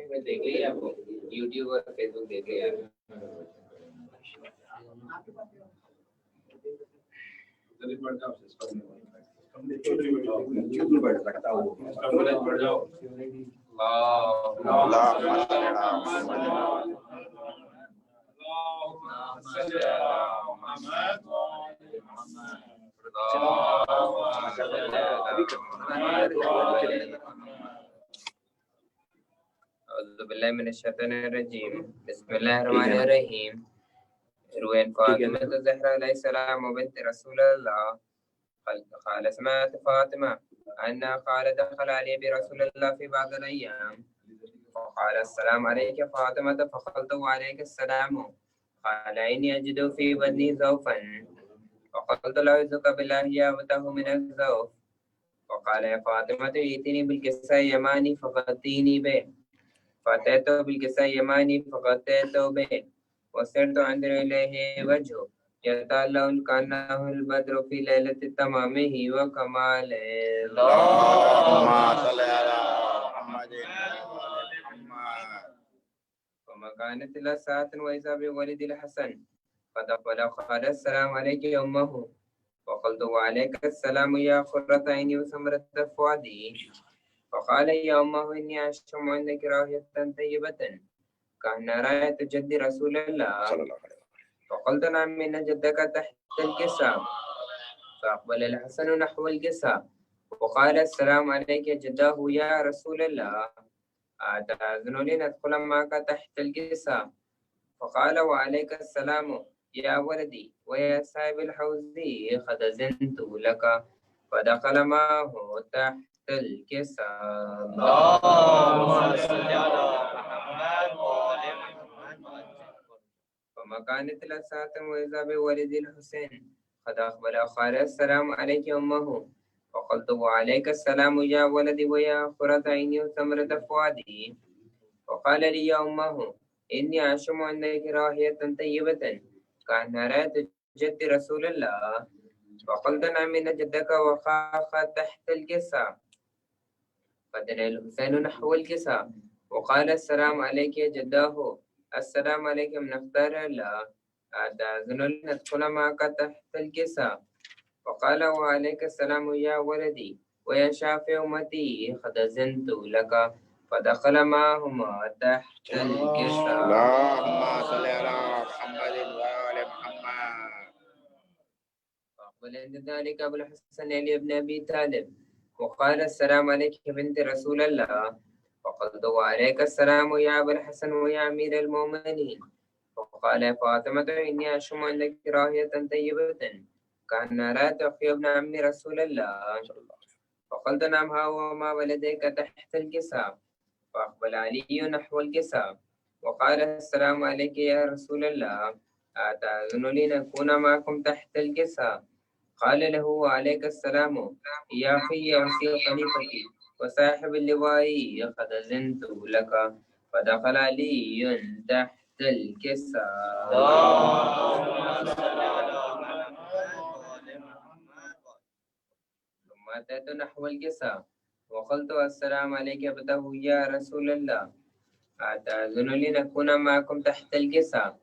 میں دیکھ لیا آپ کو یوٹیوب اور فیس بک دیکھ لیا اعوذ باللہ من الشیطان الرجیم بسم اللہ الرحمن الرحیم روین فاطمہ الزہرا علیہ السلام وبنت رسول اللہ قال سمعت فاطمہ ان قال دخل علی برسول اللہ في بعض الايام فقال السلام عليك فاطمة فقلت وعليك السلام قال إني أجد في بدني ذوفا فقلت له أعوذ بالله يابته من الذوف فقال يا فاطمة ائتني بالكساء يماني فغطيني به فأتيت بالكساء يماني فغطيت به وصرت أنظر إليه وجهه يتألأ كأنه البدر في ليلة تمامه وكماله اللهم صل على محمد. وما كانت إلا ساعة وإذا بولد الحسن فدخل قال السلام عليك يا أمه وقلت وعليك السلام يا قرة عيني وثمرة فؤادي فقال يا أمه إني أشم عندك راحية طيبة كأن راية جد رسول الله فقلت نعم إن جدك تحت الكساء فأقبل الحسن نحو الكساء وقال السلام عليك جداه يا رسول الله أتأذن لي ندخل معك تحت الكساء فقال وعليك السلام يا ولدي ويا صاحب الحوض قد أذنت لك فدخل معه تحت الكساء اللهم صل على محمد وآل محمد. وما كانت إلا ساعة وإذا بولد الحسين قد أقبل قال السلام عليك يا أمه فقلت وعليك السلام يا ولدي ويا قرة عيني وثمرة فؤادي فقال لي يا أمه إني أشم عندك راحية طيبة كأن راية جد رسول الله فقلت نعم إن جدك وقاف تحت الكساء فدنا الحسين نحو الكساء وقال السلام عليك يا جداه السلام عليك من اختار الله أتأذن لندخل معك تحت الكساء وقال وعليك السلام يا ولدي ويا شافع أمتي قد أذنت لك فدخل معهما تحت الكساء اللهم صل على محمد وآل محمد. فأقبل عند ذلك أبو الحسن علي بن أبي طالب وقال السلام عليك يا بنت رسول الله فقلت وعليك السلام يا أبا الحسن ويا أمير المؤمنين فقال يا فاطمة إني أشم عندك راحية طيبة كأن رأت أخي ابن عم رسول الله فقلت نعم ها وما ولديك تحت الكساء فأقبل علي نحو الكساء وقال السلام عليك يا رسول الله أتأذن لي نكون معكم تحت الكساء قال له وعليك السلام يا أخي يا أخي خليفتي وصاحب اللواء قد أذنت لك فدخل علي تحت الكساء اللهم صل على محمد وآل محمد. ثم أتيت نحو الكساء وقلت السلام عليك أبته يا رسول الله أتأذن لي نكون معكم تحت الكساء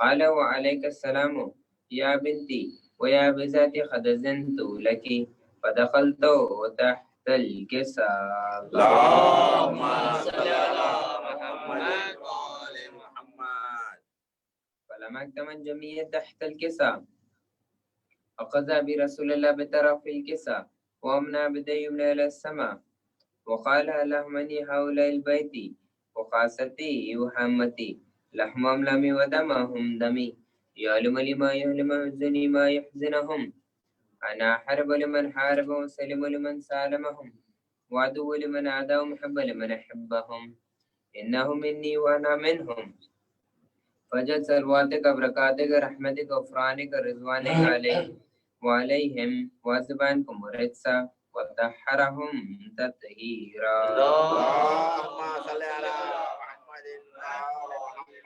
قال وعليك السلام يا بنتي ويا بذاتي قد أذنت لك فدخلت تحت الكساء اللهم صل على محمد وآل محمد. فلما اكتمل جميع تحت الكساء أخذ برسول الله بطرف الكساء وأمنع بديه من إلى السماء وقال اللهم إني هؤلاء البيت وخاصتي وحمتي لحمهم لحمي ودمهم دمي يعلم لما يعلم يحزني ما يحزنهم أنا حرب لمن حاربهم سلم لمن سالمهم وعدو لمن عاداهم محب لمن أحبهم إنهم مني وأنا منهم فجد صلواتك بركاتك رحمتك غفرانك رضوانك عليهم وعليهم وأزبانكم ورجسا وطهرهم تطهيرا اللهم صل على محمد وآل محمد.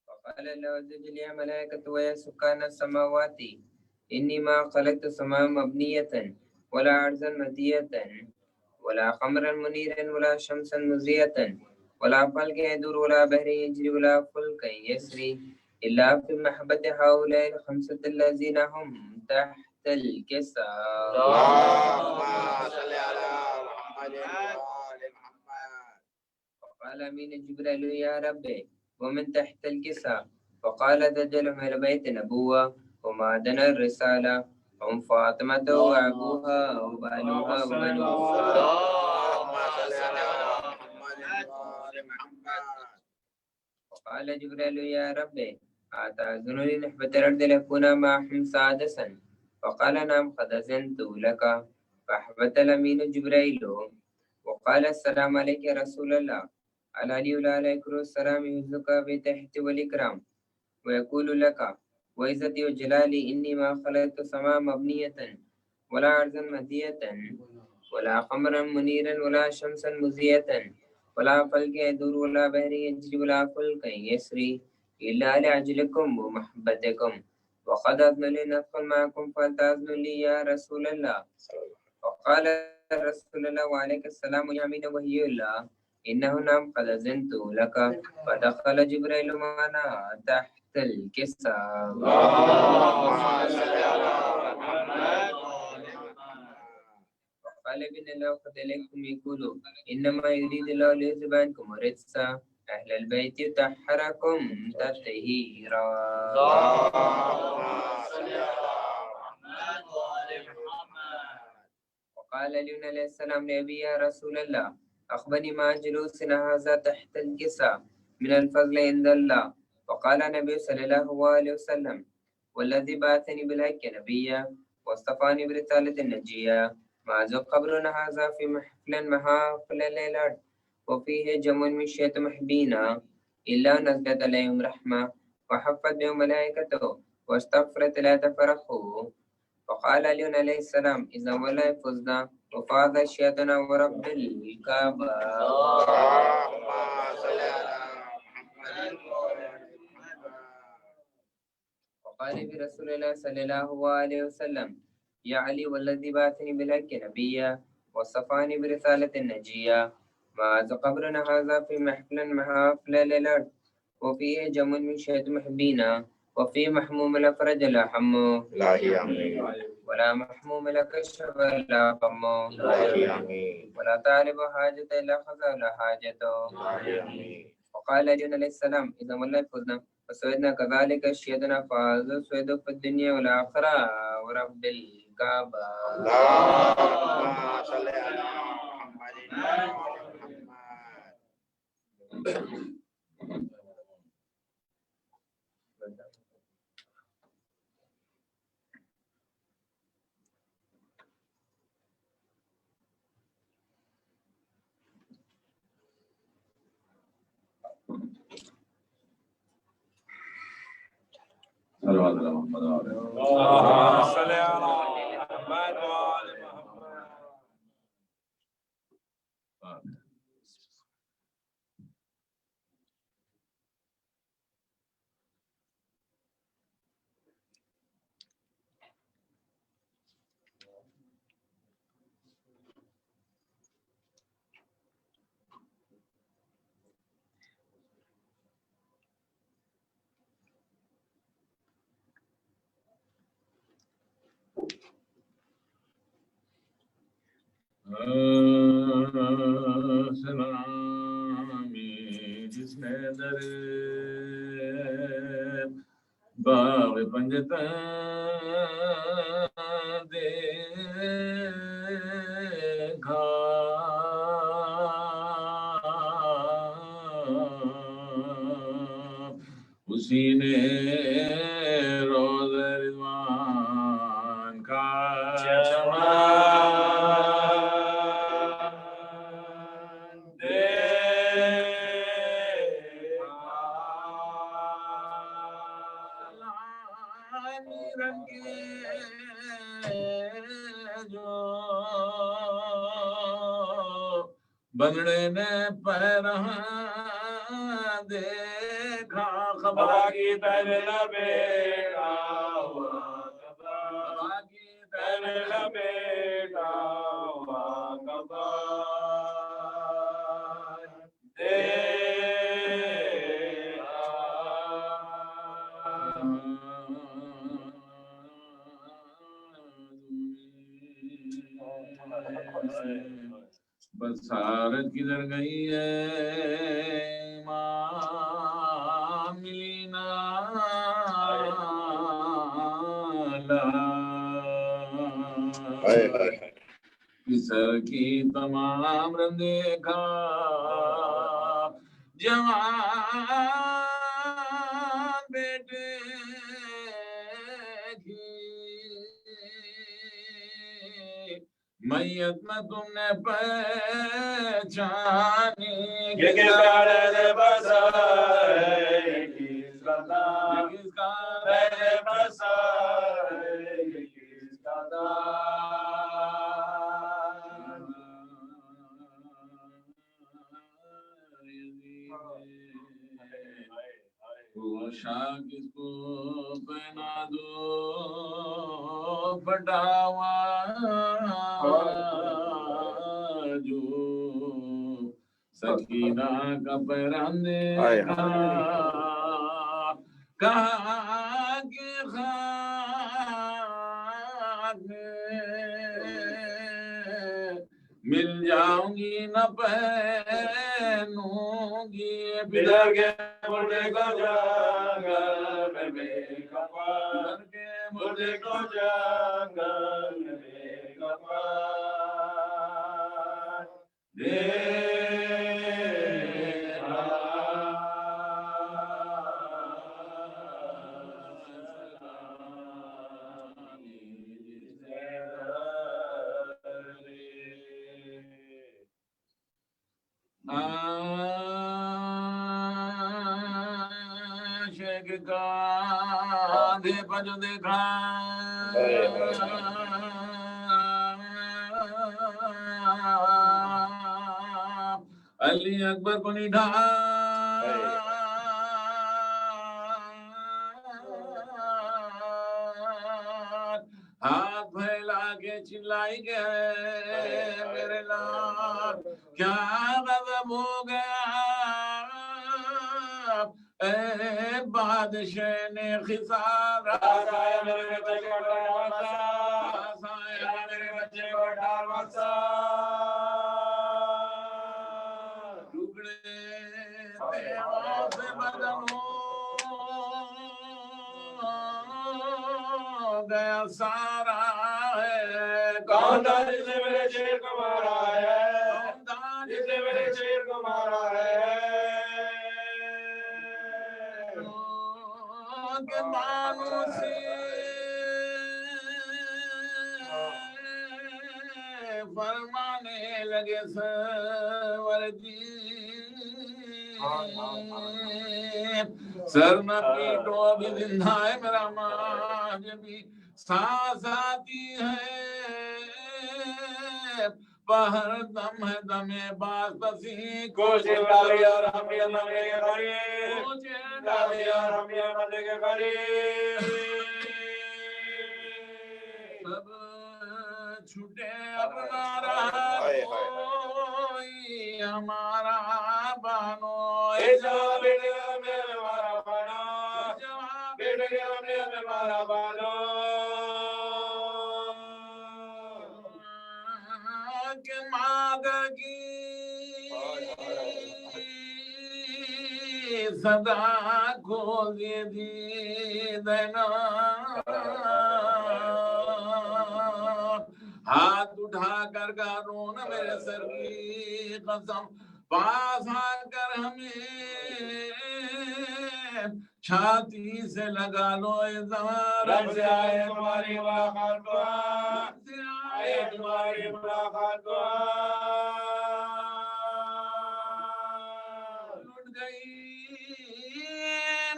فقال الله عز وجل يا ملائكة ويا سكان السماوات إني ما خلقت السماء مبنية ولا عرضا مدية ولا خمرا منيرا ولا شمسا مزية ولا فلك يدور ولا بحر يجري ولا فلك يسري إلا في محبة هؤلاء الخمسة الذين هم تحت الكساء. اللهم صل على محمد وآل محمد. فقال أمين جبريل يا ربي ومن تحت الكساء؟ فقال دجل من بيت نبوة ومعدن الرسالة هم فاطمة وأبوها وبنوها وبنوها. اللهم صل على محمد وآل محمد. وقال جبريل يا ربي أتأذنني نحبة الأرض لأكون معهم سادسا؟ فقال نعم قد أذنت لك. فأحبت الأمين جبريل وقال السلام عليك يا رسول الله. العلي عليك السلام يهزك بتحت والإكرام ويقول لك وعزتي وجلالي إني ما خلقت سماء مبنية ولا أرضا مهدية ولا قمرا منيرا ولا شمسا مزية ولا فلك يدور ولا بحر يجري ولا فلك يسري إلا لأجلكم ومحبتكم وقد أذن لي ندخل معكم فلتأذن لي يا رسول الله. وقال رسول الله وعليك السلام يا أمين وهي الله إنه نعم قد أذنت لك. فدخل جبريل معنا تحت الكساء. اللهم صل على محمد. وقال ابن الله قد إليكم يقولوا إنما يريد الله ليذهب عنكم الرجس أهل البيت يطهركم تطهيرا. اللهم صل على محمد وآل محمد. وقال علي عليه السلام لأبي يا رسول الله أخبرني ما جلوسنا هذا تحت الكساء من الفضل عند الله. وقال النبي صلى الله عليه وسلم والذي بعثني بالحق نبيا واصطفاني برسالة النجية ما ذو قبرنا هذا في محفل محافل الليلات وفيه جمع من شيء محبينا إلا نزلت عليهم رحمة وحفت بهم ملائكته واستغفرت لا تفرحوا. وقال علي عليه السلام إذا ولا فزنا وفاز شيئتنا ورب الكعبة. اللهم صل على محمد وآل محمد. وقال برسول الله صلى الله عليه وسلم يا علي والذي بعثني بالحق نبيا وصفاني برسالة النجية ما قبرنا هذا في محفل محافل الأرض وفيه جمع من شهد محبينا وفيه محموم لا فرج لا حمو إلهي آمين. ولا محموم لا كشف لا قمو إلهي آمين. ولا طالب حاجة إلا خذ لا حاجته. إلهي آمين. وقال علي عليه السلام إذا والله فزنا فسويدنا كذلك شيئنا فازوا سويدوا في الدنيا والآخرة ورب الكعبة. اللهم صل على محمد وآل محمد. صلوات على محمد وآل محمد. اللهم صل على محمد وآل محمد. سلامی جس نے در باغ پنجتا دیکھا اسی نے روز رضوان کا بنڑے نے پیرہاں دیکھا خبا کی تر لپیٹا ہوا خبا کی تر لپیٹا بصارت کدھر گئی ہے امام ملینا کسر کی تمام رنگ دیکھا جوان بیٹے کی میت میں تم نے پہچانی کس کا رہن بسا ہے کس کا دار کس کا رہن بسا ہے کس کا شاہ کس کو پہنا دو پٹاوا جو سکینہ کا پیران دیکھا کہا کہ خاک مل جاؤں گی نہ پہنوں گی بلر کے مردے کو جنگل میں بے کفن کے مردے کو جنگل میں بے کفن عاشق کا آدھے پج دیکھا علی اکبر کو نڈھا ہاتھ پھیلا کے چلائی گئے میرے لال کیا غضب ہو گیا اے بادشاہ نے خسارہ آسایا میرے بچے کو ڈال مسا آسایا میرے بچے کو ڈال مسا ٹکڑے تیغوں سے بدن ہو گیا سارا ہے کون تھا جس نے میرے شیر کو مارا ہے کون تھا جس نے میرے شیر کو مارا ہے کے بانوں سے فرمانے لگے سوردی سر نہ پیٹو ابھی زندہ ہے میرا ماں بھی سانس آتی ہے باہر دم ہے دمے باز پسی کوشش ڈالی اور ہم یہ مندے کے قریب کوشش ڈالی اور ہم یہ مندے کے قریب سب چھوٹے اپنا رہا کوئی ہمارا بانو جواب بیٹے ہمیں ہمارا بانو جواب بیٹے ہمیں ہمارا بانو کہ مادر کی صدا کھول دی دینا ہاتھ اٹھا کر گا رونا میرے سر کی قسم پاس آ کر ہمیں چھاتی سے لگا لو رب سے آئے تمہاری ملاقات کو آئے تمہاری ملاقات کو لٹ گئی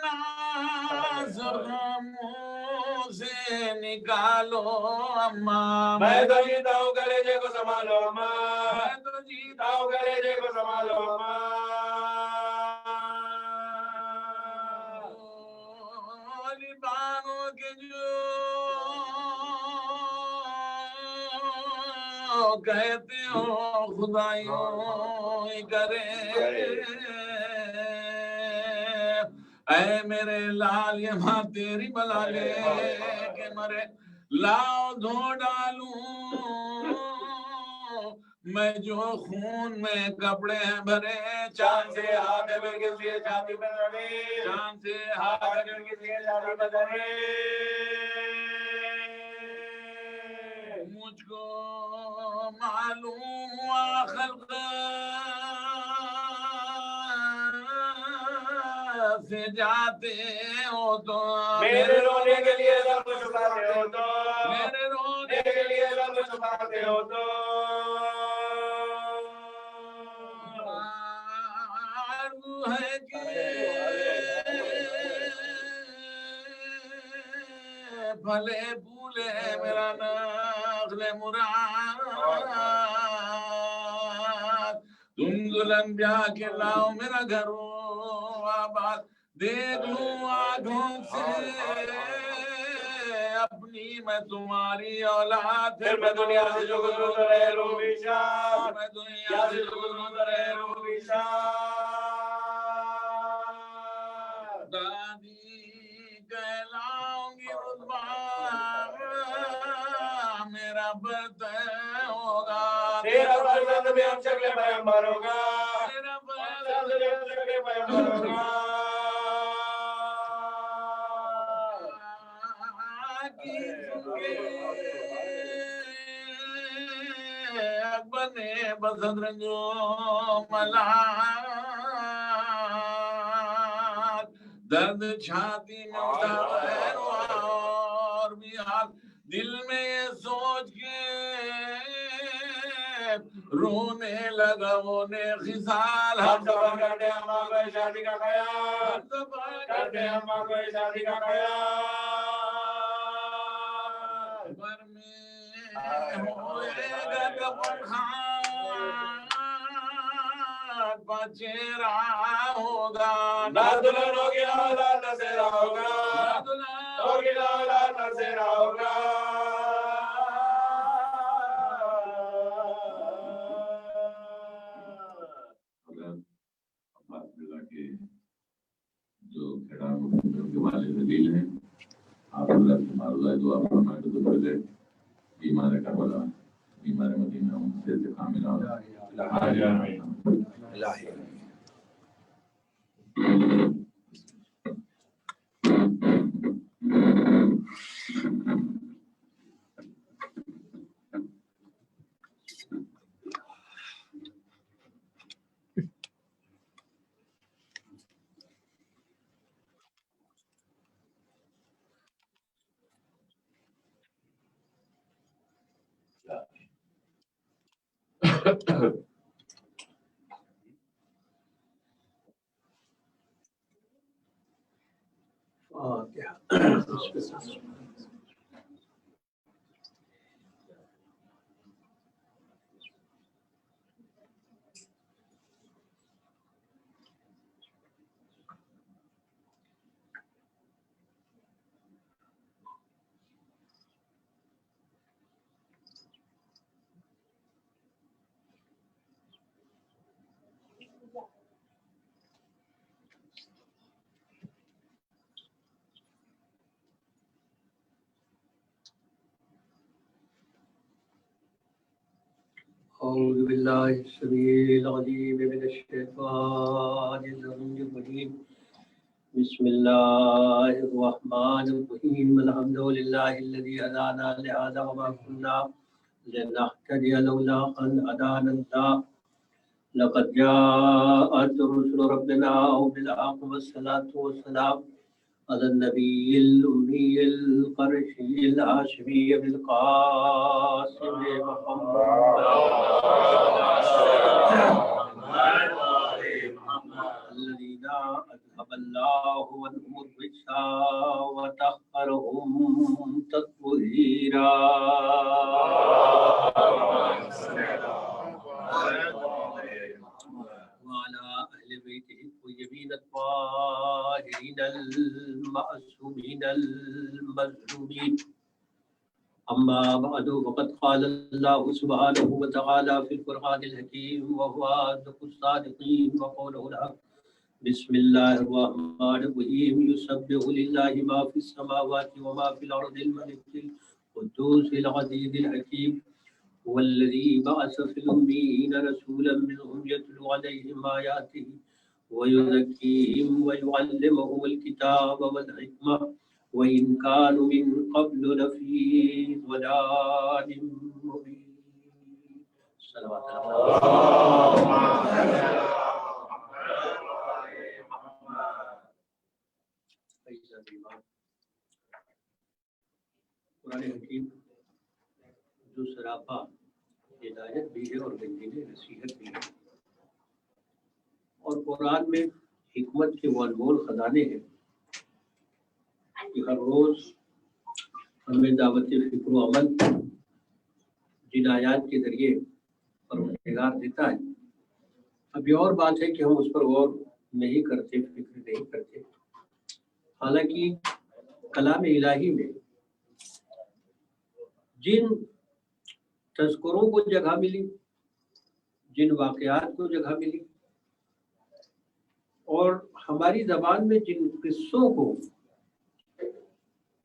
ناز غموں سے نکالو اماں میں تو جیتا ہوں کلیجے کو سنبھالو اماں میں تو جیتا جیتا ہوں کلیجے کو سنبھالو اماں بانوں کے جو کہتے ہو خدایوں کرے اے میرے لال یہ ماں تیری بلا لے کہ مرے لاؤ دھو ڈالوں میں جو خون میں کپڑے بھرے چاند سے ہاتھ بھر کے لیے چھاتی پر رہے چاند سے ہاتھ بھر کے لیے چھاتی پر رہے مجھ کو معلوم ہوا خلق سے جاتے ہو تو میرے رونے کے لیے سب چھپاتے ہو تو میرے رونے کے لیے سب چھپاتے ہو تو ہے کہ بھلے بھولے میرا نخل مراد تم ظلم بیا کے لاؤ میرا گھر آباد دیکھ لوں آنکھوں سے اپنی میں تمہاری اولاد پھر میں دنیا سے جو گزروں تو رہے رو بیشار میں دنیا سے جو گزروں تو رہے رو بیشار دادی کہلاؤں گی رضوان میرا برتن ہوگا تیرا فرزند بھی ہم شکل پیغمبر ہوگا میرا فرزند بھی ہم شکل پیغمبر ہوگا اکبر نے بسند رنجو ملاد درد چھاتی میں اٹھا ہے اور بھی حال دل میں یہ سوچ کے رونے لگا وہ نے خصال ہم سفر کرتے ہیں ہم کو شادی کا خیال کرتے ہیں ہم کو شادی کا خیال پر میں ہوئے گا کفن خان بچیرا ہوگا نہ دلہن ہوگی نہ اولاد نہ سیرا ہوگا ہوگی نہ اولاد نہ سیرا ہوگا جو کھڑا کے والد دل ہیں آپ اللہ سے معلوم دعا فرمائے تو پہلے بیمار کربلا بیمار مدینہ ان سے کامل الہی أعوذ بالله السميع العليم من الشيطان الرجيم بسم الله الرحمن الرحيم الحمد لله الذي هدانا لهذا وما كنا لنهتدي لولا أن هدانا الله لقد جاءت رسل ربنا بالحق والصلاة والسلام على النبي الأمي القرشي الهاشمي بالقاسم محمد الذين أذهب الله عنهم الرجس وطهرهم تطهيرا وعلى أهل بيته الطيبين الطاهرين المعصومين المظلومين أما بعد فقد قال الله سبحانه وتعالى في القرآن الحكيم وهو أصدق الصادقين وقوله الحق بسم الله الرحمن الرحيم يسبح لله ما في السماوات وما في الأرض الملك القدوس العزيز الحكيم والذی بعث فی الأمیین رسولا منهم یتلو علیہم آیاتہ ویزکیہم ویعلمہم الکتاب والحکمہ وإن كانوا من قبل لفی ضلال مبین۔ صلوات قرآن حکیم جو سراپا ہدایت بھی ہے اور بنجیل نصیحت بھی ہے، اور قرآن میں حکمت کے وہ انمول خزانے ہیں کہ ہر روز ہمیں دعوت فکر و عمل جن آیات کے ذریعے پروردگار دیتا ہے۔ اب یہ اور بات ہے کہ ہم اس پر غور نہیں کرتے، فکر نہیں کرتے، حالانکہ کلام الہی میں جن تذکروں کو جگہ ملی، جن واقعات کو جگہ ملی، اور ہماری زبان میں جن قصوں کو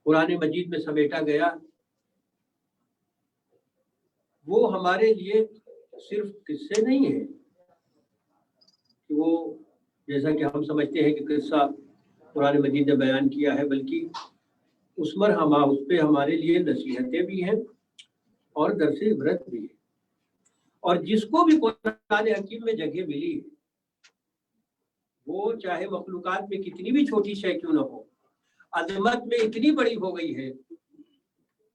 قرآن مجید میں سمیٹا گیا، وہ ہمارے لیے صرف قصے نہیں ہیں کہ وہ جیسا کہ ہم سمجھتے ہیں کہ قصہ قرآن مجید نے بیان کیا ہے، بلکہ اس پہ ہمارے لیے نصیحتیں بھی ہیں اور درس عبرت بھی ہے۔ اور جس کو بھی قرآن حکیم میں جگہ ملی ہے، وہ چاہے مخلوقات میں کتنی بھی چھوٹی شے کیوں نہ ہو، عظمت میں اتنی بڑی ہو گئی ہے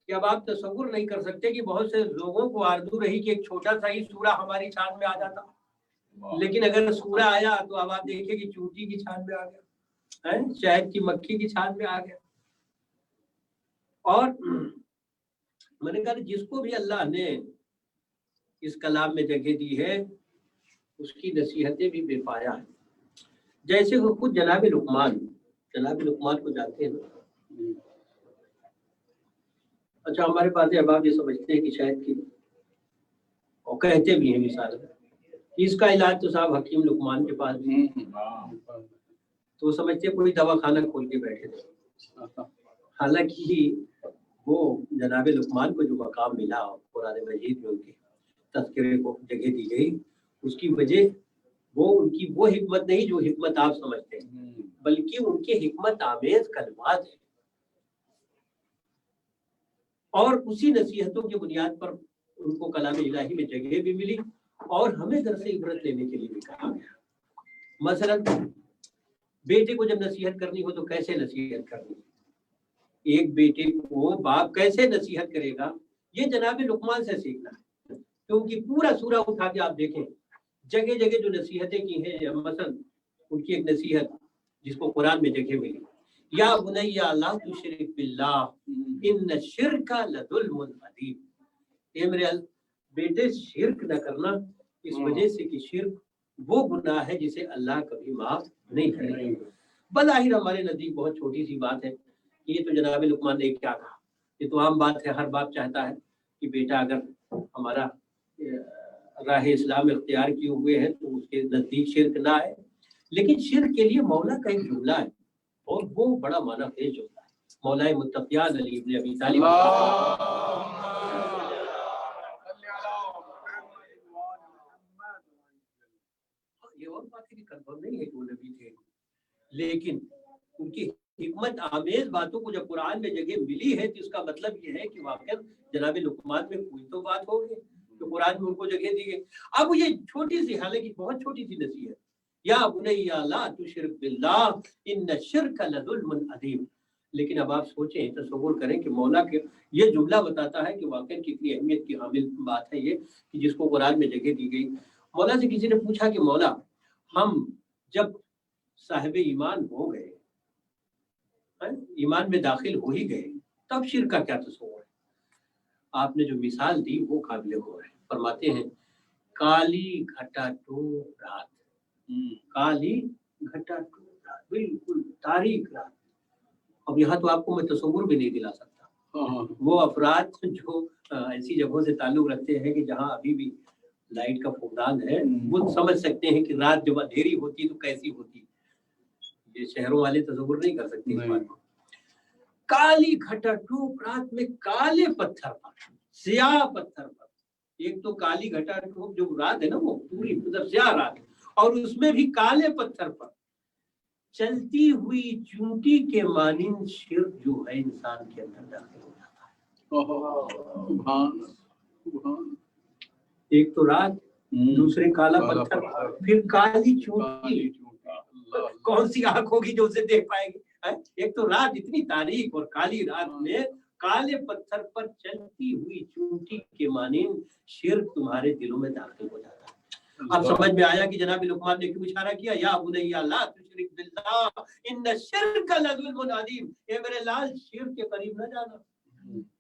کہ اب آپ تصور نہیں کر سکتے کہ بہت سے لوگوں کو آرزو رہی کہ ایک چھوٹا سا ہی سورہ ہماری چھان میں آ جاتا، لیکن اگر سورہ آیا تو اب آپ دیکھیں کہ چونٹی کی چھان میں آ گیا، شہد کی مکھی کی چھان میں آ گیا۔ اور میں نے کہا جس کو بھی اللہ نے اس کلام میں جگہ دی ہے اس کی نصیحتیں بھی بے پایا ہیں۔ جیسے وہ خود جناب لقمان کو جانتے ہیں نا؟ اچھا، ہمارے پاس احباب یہ سمجھتے ہیں کہ شاید کی، اور کہتے بھی ہیں مثال کہ اس کا علاج تو صاحب حکیم لقمان کے پاس بھی ہے، تو وہ سمجھتے ہیں کوئی دوا خانہ کھول کے بیٹھے تھے۔ حالانکہ وہ جناب لقمان کو جو مقام ملا قرآن مجید میں ان کے تذکرے کو جگہ دی گئی، اس کی وجہ وہ ان کی وہ حکمت نہیں جو حکمت آپ سمجھتے ہیں، بلکہ ان کے حکمت آمیز کلمات ہیں، اور اسی نصیحتوں کی بنیاد پر ان کو کلام الہی میں جگہ بھی ملی اور ہمیں درس عبرت لینے کے لیے بھی کہا گیا۔ مثلا بیٹے کو جب نصیحت کرنی ہو تو کیسے نصیحت کرنی ہے، ایک بیٹے کو باپ کیسے نصیحت کرے گا، یہ جناب لقمان سے سیکھنا ہے، کیونکہ پورا سورہ اٹھا کے آپ دیکھیں جگہ جگہ جو نصیحتیں کی ہیں، مثلا ان کی ایک نصیحت جس کو قرآن میں جگہ ملی، یا بنی لا تشرک باللہ ان الشرک لظلم عظیم، اے میرے بیٹے شرک نہ کرنا، اس وجہ سے کہ شرک وہ گناہ ہے جسے اللہ کبھی معاف نہیں کرے گا۔ بظاہر ہمارے نزدیک بہت چھوٹی سی بات ہے، یہ تو جناب لقمان نے کیا کہا، یہ تو عام بات ہے، ہر باپ چاہتا ہے کہ بیٹا اگر ہمارا راہ اسلام اختیار کیے ہوئے ہیں تو اس کے نزدیک شرک نہ آئے، لیکن شرک کے لیے مولا کا ایک جملہ ہے اور وہ بڑا معنی خیز جملہ ہے، مولا متقیان علی ابن ابی طالب۔ یہ اور بات ہے کہ کنفرم نہیں ہے کہ وہ نبی تھے، لیکن ان کی حکمت آمیز باتوں کو جب قرآن میں جگہ ملی ہے تو اس کا مطلب یہ ہے کہ واقعا جناب لقمان میں کوئی تو بات ہوگی کہ قرآن میں ان کو جگہ دی گئی۔ اب یہ چھوٹی سی، حالانکہ بہت چھوٹی سی نصیحت، یا بنی لا تشرک باللہ ان الشرک لظلم عظیم، لیکن اب آپ سوچیں، تصور کریں کہ مولا کے یہ جملہ بتاتا ہے کہ واقعا کتنی اہمیت کی حامل بات ہے یہ کہ جس کو قرآن میں جگہ دی گئی۔ مولا سے کسی نے پوچھا کہ مولا ہم جب صاحب ایمان ہو گئے، ایمان میں داخل ہو ہی گئے، تب شرک کا کیا تصور ہے؟ آپ نے جو مثال دی وہ قابل غور ہے۔ فرماتے ہیں کالی گھٹا ٹوپ رات، کالی گھٹا ٹوپ رات، بالکل تاریک رات۔ اب یہاں تو آپ کو میں تصور بھی نہیں دلا سکتا، وہ افراد جو ایسی جگہوں سے تعلق رکھتے ہیں کہ جہاں ابھی بھی لائٹ کا فقدان ہے، وہ سمجھ سکتے ہیں کہ رات جب اندھیری ہوتی تو کیسی ہوتی، یہ شہروں والے تصور نہیں کر سکتے اس بات کو۔ کالی گھٹا ٹوپ رات میں کالے پتھر پر، سیاہ پتھر پر एक तो काली घटा जो रात है ना वो पूरी मतलब स्याह रात, और उसमें भी काले पत्थर पर चलती हुई चूंटी के मानिंद शिर्क जो है इंसान के अंदर दाखिल हो जाता है। एक तो रात, दूसरे काला पत्थर, फिर काली चूंटी। कौन सी आंख होगी जो उसे देख पाएगी? एक तो रात इतनी तारीक और काली रात में काले पत्थर पर चलती हुई चूंटी के मानिंद शिर्क तुम्हारे दिलों में दाखिल हो जाता है। अब समझ में आया कि जनाब लुकमान ने क्यों इशारा किया, या बुनैया ला तुशरिक बिल्लाह इन्न शिर्क लज़ुल्मुन अज़ीम, ए मेरे लाल शिर्क के करीब न जाना।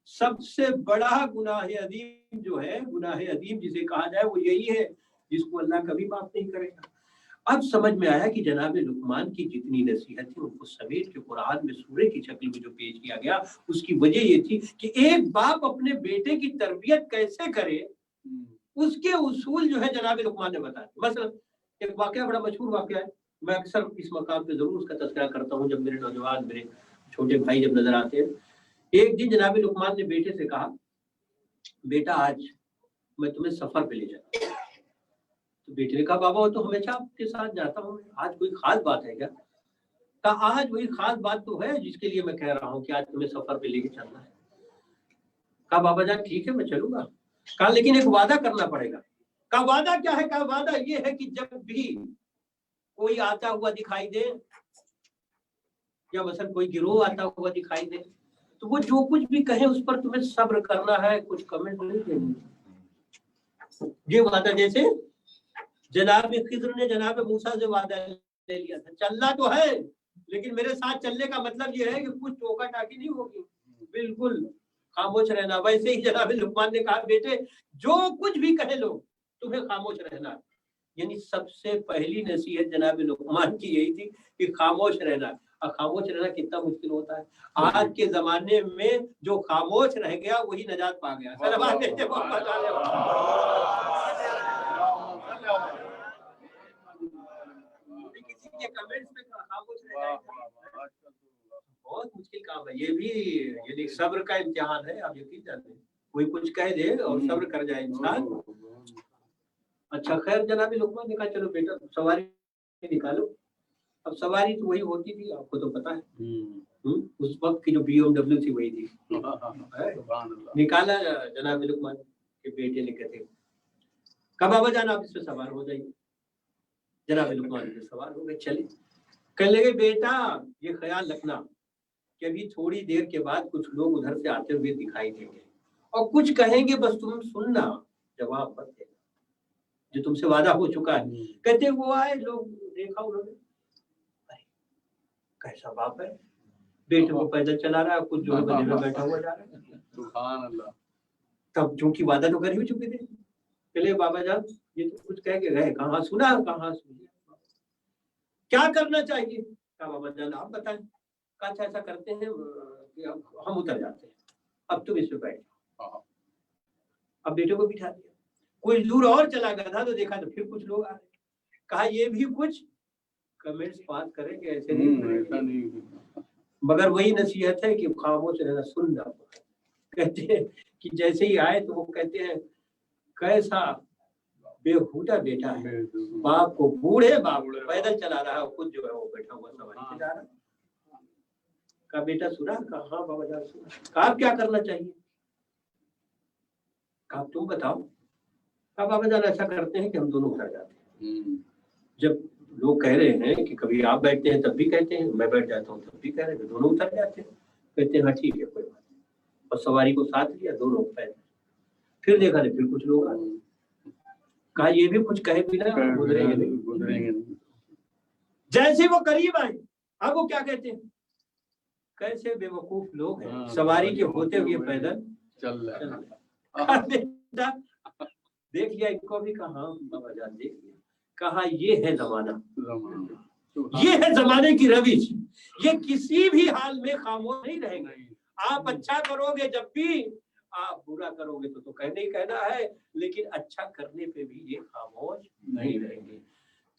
सबसे बड़ा गुनाह अजीम जो है, गुनाह अजीम जिसे कहा जाए वो यही है जिसको अल्लाह कभी माफ नहीं करेगा। अब समझ में आया कि जनाब लुकमान की जितनी नसीहत थी उनको समेट के कुरान में सूरे की शक्ल में जो पेश किया गया, उसकी वजह ये थी कि एक बाप अपने बेटे की तरबियत कैसे करे, उसके उसूल जो है जनाब लुकमान ने बताया। मसलन एक वाकया, बड़ा मशहूर वाकया है, मैं अक्सर इस मकाम पे जरूर उसका तज़किरा करता हूँ जब मेरे नौजवान, मेरे छोटे भाई जब नजर आते हैं। एक दिन जनाब लुकमान ने बेटे से कहा, बेटा आज मैं तुम्हें सफर पे ले जाता हूँ। तो बेटे ने कहा, बाबा वो तो हमेशा आपके साथ जाता हूँ, आज कोई खास बात है क्या? कहा आज वही खास बात तो है जिसके लिए मैं कह रहा हूँ कि आज तुम्हें सफर पे लेके चलना है। कहा बाबा जान ठीक है मैं चलूंगा। कहा लेकिन एक वादा करना पड़ेगा। कहा वादा क्या है? कहा वादा ये है कि जब भी कोई आता हुआ दिखाई दे या मसलन कोई गिरोह आता हुआ दिखाई दे तो वो जो कुछ भी कहे उस पर तुम्हें सब्र करना है, कुछ कमेंट नहीं देनी। ये वादा जैसे जनाब खिज़्र ने जनाब मूसा से वादा ले लिया था, चलना तो है लेकिन मेरे साथ चलने का मतलब ये है कि कुछ टोका टाकी नहीं होगी, बिल्कुल खामोश रहना। वैसे ही जनाब लुकमान ने कहा बेटे जो कुछ भी कहे लोग तुम्हें खामोश रहना। यानी सबसे पहली नसीहत जनाब लुकमान की यही थी कि खामोश रहना। और खामोश रहना कितना मुश्किल होता है। आज के जमाने में जो खामोश रह गया वही नजात पा गया। किसी के कमेंट्स में खामोश रह जाएगा, बहुत मुश्किल काम है। ये भी यानी सब्र का इम्तिहान है। आप यकीन जाने कोई कुछ कह दे और सब्र कर जाए इंसान। अच्छा खैर जनाब लुकमान ने कहा चलो बेटा सवारी निकालो। अब सवारी तो वही होती थी, आपको तो पता है उस वक्त की जो BMW थी वही थी। निकाला जनाब लुकमान के बेटे ने, कहते कहा बाबा जान आप इस पे सवार हो जाइए। जनाब लुकमान पे सवार हो गए, चले। कहने लगे बेटा ये ख्याल रखना कि अभी थोड़ी देर के बाद कुछ लोग उधर से आते हुए दिखाई देंगे और कुछ कहेंगे, बस तुम सुनना, जवाब मत देना, जो तुमसे वादा हो चुका है। कहते वो आए, लोग देखा उन्होंने, कैसा बाप है, बेटे को पैदल चला रहा है, कुछ जो है बदले में बैठा हुआ जा रहा है। सुभान अल्लाह। तब चूंकि वादा तो कर ही चुके थे, पहले बाबा जान ये तो कुछ कह के गए, कहाँ सुना कहाँ सुनी, क्या करना चाहिए? क्या बाबा जान आप बताएं। कहा ऐसा करते हैं हम उतर जाते हैं, अब तुम इस पे बैठ जाओ। अब बेटे को बिठा दिया, कुछ दूर और चला गया था तो देखा तो फिर कुछ लोग आ रहे। कहा ये भी कुछ कमेंट्स पास करेंगे, ऐसे नहीं, मगर वही नसीहत है कि खामोश रहना, सुनना। कहते हैं कि जैसे ही आए तो वो कहते हैं कैसा बेहुदा बेटा है, बाप को बूढ़े बाप पैदल चला रहा है, खुद जो है वो बैठा हुआ सवारी पे जा रहा है। कहा बेटा सुना? कहा हाँ बाबा जान सुना। कहा आप क्या करना चाहिए? कहा तुम बताओ। कहा बाबा जान ऐसा करते हैं कि हम दोनों उतर जाते हैं। जब लोग कह रहे हैं कि कभी आप बैठते हैं तब भी कहते हैं, मैं बैठ जाता हूँ तब भी कह रहे हैं, दोनों उतर जाते हैं। कहते हैं हाँ ठीक है कोई बात नहीं, और सवारी को साथ लिया, दोनों पैदल। फिर देखा नहीं, फिर कुछ लोग आ गए। कहा ये भी कुछ कहे बिना गुजरेंगे नहीं। जैसे वो करीब आए, अब वो क्या कहते हैं, कैसे बेवकूफ लोग हैं, सवारी के होते हुए पैदल चल रहे। देख लिया इनको भी, कहा बाबा जान देख लिया। कहा ये है जमाना, ये है जमाने की रविश, ये किसी भी हाल में खामोश नहीं रहेंगे। आप अच्छा करोगे जब भी, आप बुरा करोगे तो कहना ही कहना है, लेकिन अच्छा करने पे भी ये खामोश नहीं रहेंगे।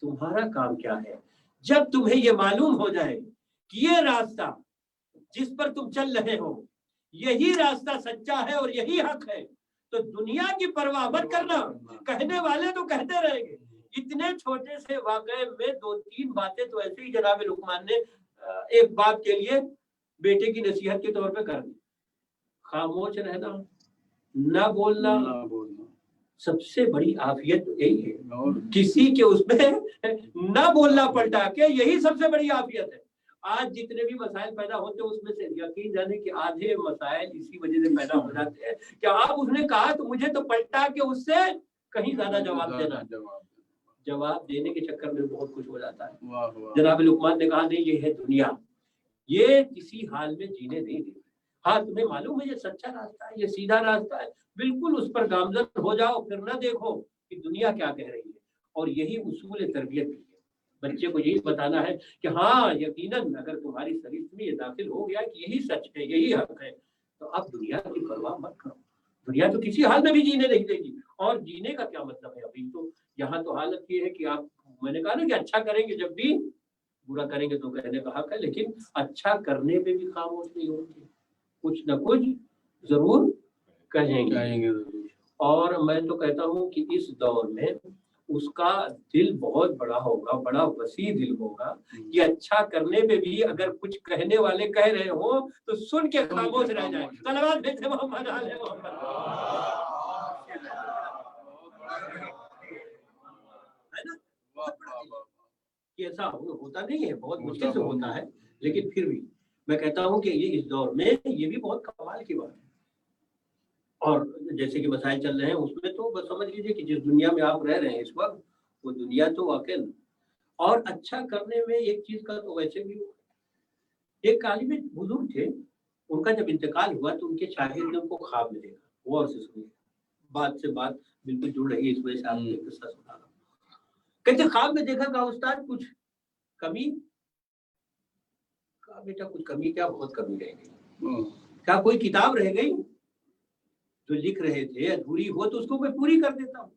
तुम्हारा काम क्या है, जब तुम्हें ये मालूम हो जाए कि ये रास्ता जिस पर तुम चल रहे हो यही रास्ता सच्चा है और यही हक है, तो दुनिया की परवाह मत करना, कहने वाले तो कहते रहेंगे। इतने छोटे से वाकये में 2-3 बातें तो ऐसे ही जनाब लुकमान ने एक बाप के लिए बेटे की नसीहत के तौर पे कर दी। खामोश रहना, ना बोलना, सबसे बड़ी आफियत यही है। किसी के उसमें ना बोलना पलटा के, यही सबसे बड़ी आफियत है। आज जितने भी मसाइल पैदा होते हैं उसमें से यकीन जाने कि आधे मसाइल इसी वजह से पैदा हो जाते हैं कि आप उसने कहा तो मुझे तो पलटा के उससे कहीं ज्यादा जवाब देना, जवाब देने के चक्कर में बहुत कुछ हो जाता है। जनाब लुकमान ने कहा नहीं, ये है दुनिया, ये किसी हाल में जीने नहीं देती। हाँ, तुम्हें मालूम है ये सच्चा रास्ता है, ये सीधा रास्ता है, बिल्कुल उस पर गामजन हो जाओ, फिर ना देखो कि दुनिया क्या कह रही है। और यही उसूल तरबियत है। बच्चे को यही बताना है कि हाँ यकीनन अगर तुम्हारी शरीर में ये दाखिल हो गया कि यही सच है, यही हक है, तो अब दुनिया की परवाह मत करो। दुनिया तो किसी हाल में भी जीने नहीं देगी। और जीने का क्या मतलब है? अभी तो यहाँ तो हालत ये है कि आप, मैंने कहा ना कि अच्छा करेंगे जब भी, बुरा करेंगे तो कहने का हक है, लेकिन अच्छा करने पे भी खामोश नहीं होंगे, कुछ न कुछ जरूर कहेंगे। और मैं तो कहता हूँ कि इस दौर में उसका दिल बहुत बड़ा होगा, बड़ा वसी दिल होगा कि अच्छा करने पे भी अगर कुछ कहने वाले कह रहे हो तो सुन के खामोश रह जाए। सलावत भेजे मोहम्मद आले मोहम्मद, है ना? ऐसा होता नहीं है, बहुत मुश्किल से होता है, लेकिन फिर भी मैं कहता हूँ कि ये इस दौर में ये भी बहुत कमाल की बात है। और जैसे कि मसाइल चल रहे हैं उसमें तो बस समझ लीजिए कि जिस दुनिया में आप रह रहे हैं इस वक्त, वो दुनिया तो वाकई। और अच्छा करने में एक चीज का तो वैसे भी, एक आलिम बुजुर्ग थे, उनका जब इंतकाल हुआ तो उनके शागिर्द ने उनको ख्वाब में देखा। वो और से सुनिए, बात से बात बिल्कुल जुड़ रही है, इस वजह से आपको एक किस्सा सुना रहा हूं। कहते ख्वाब में देखा, कहा उस्ताद कुछ कमी? कहा बेटा कुछ कमी क्या, बहुत कमी रह गई। क्या कोई किताब रह गई जो लिख रहे थे, अधूरी हो तो उसको मैं पूरी कर देता हूँ,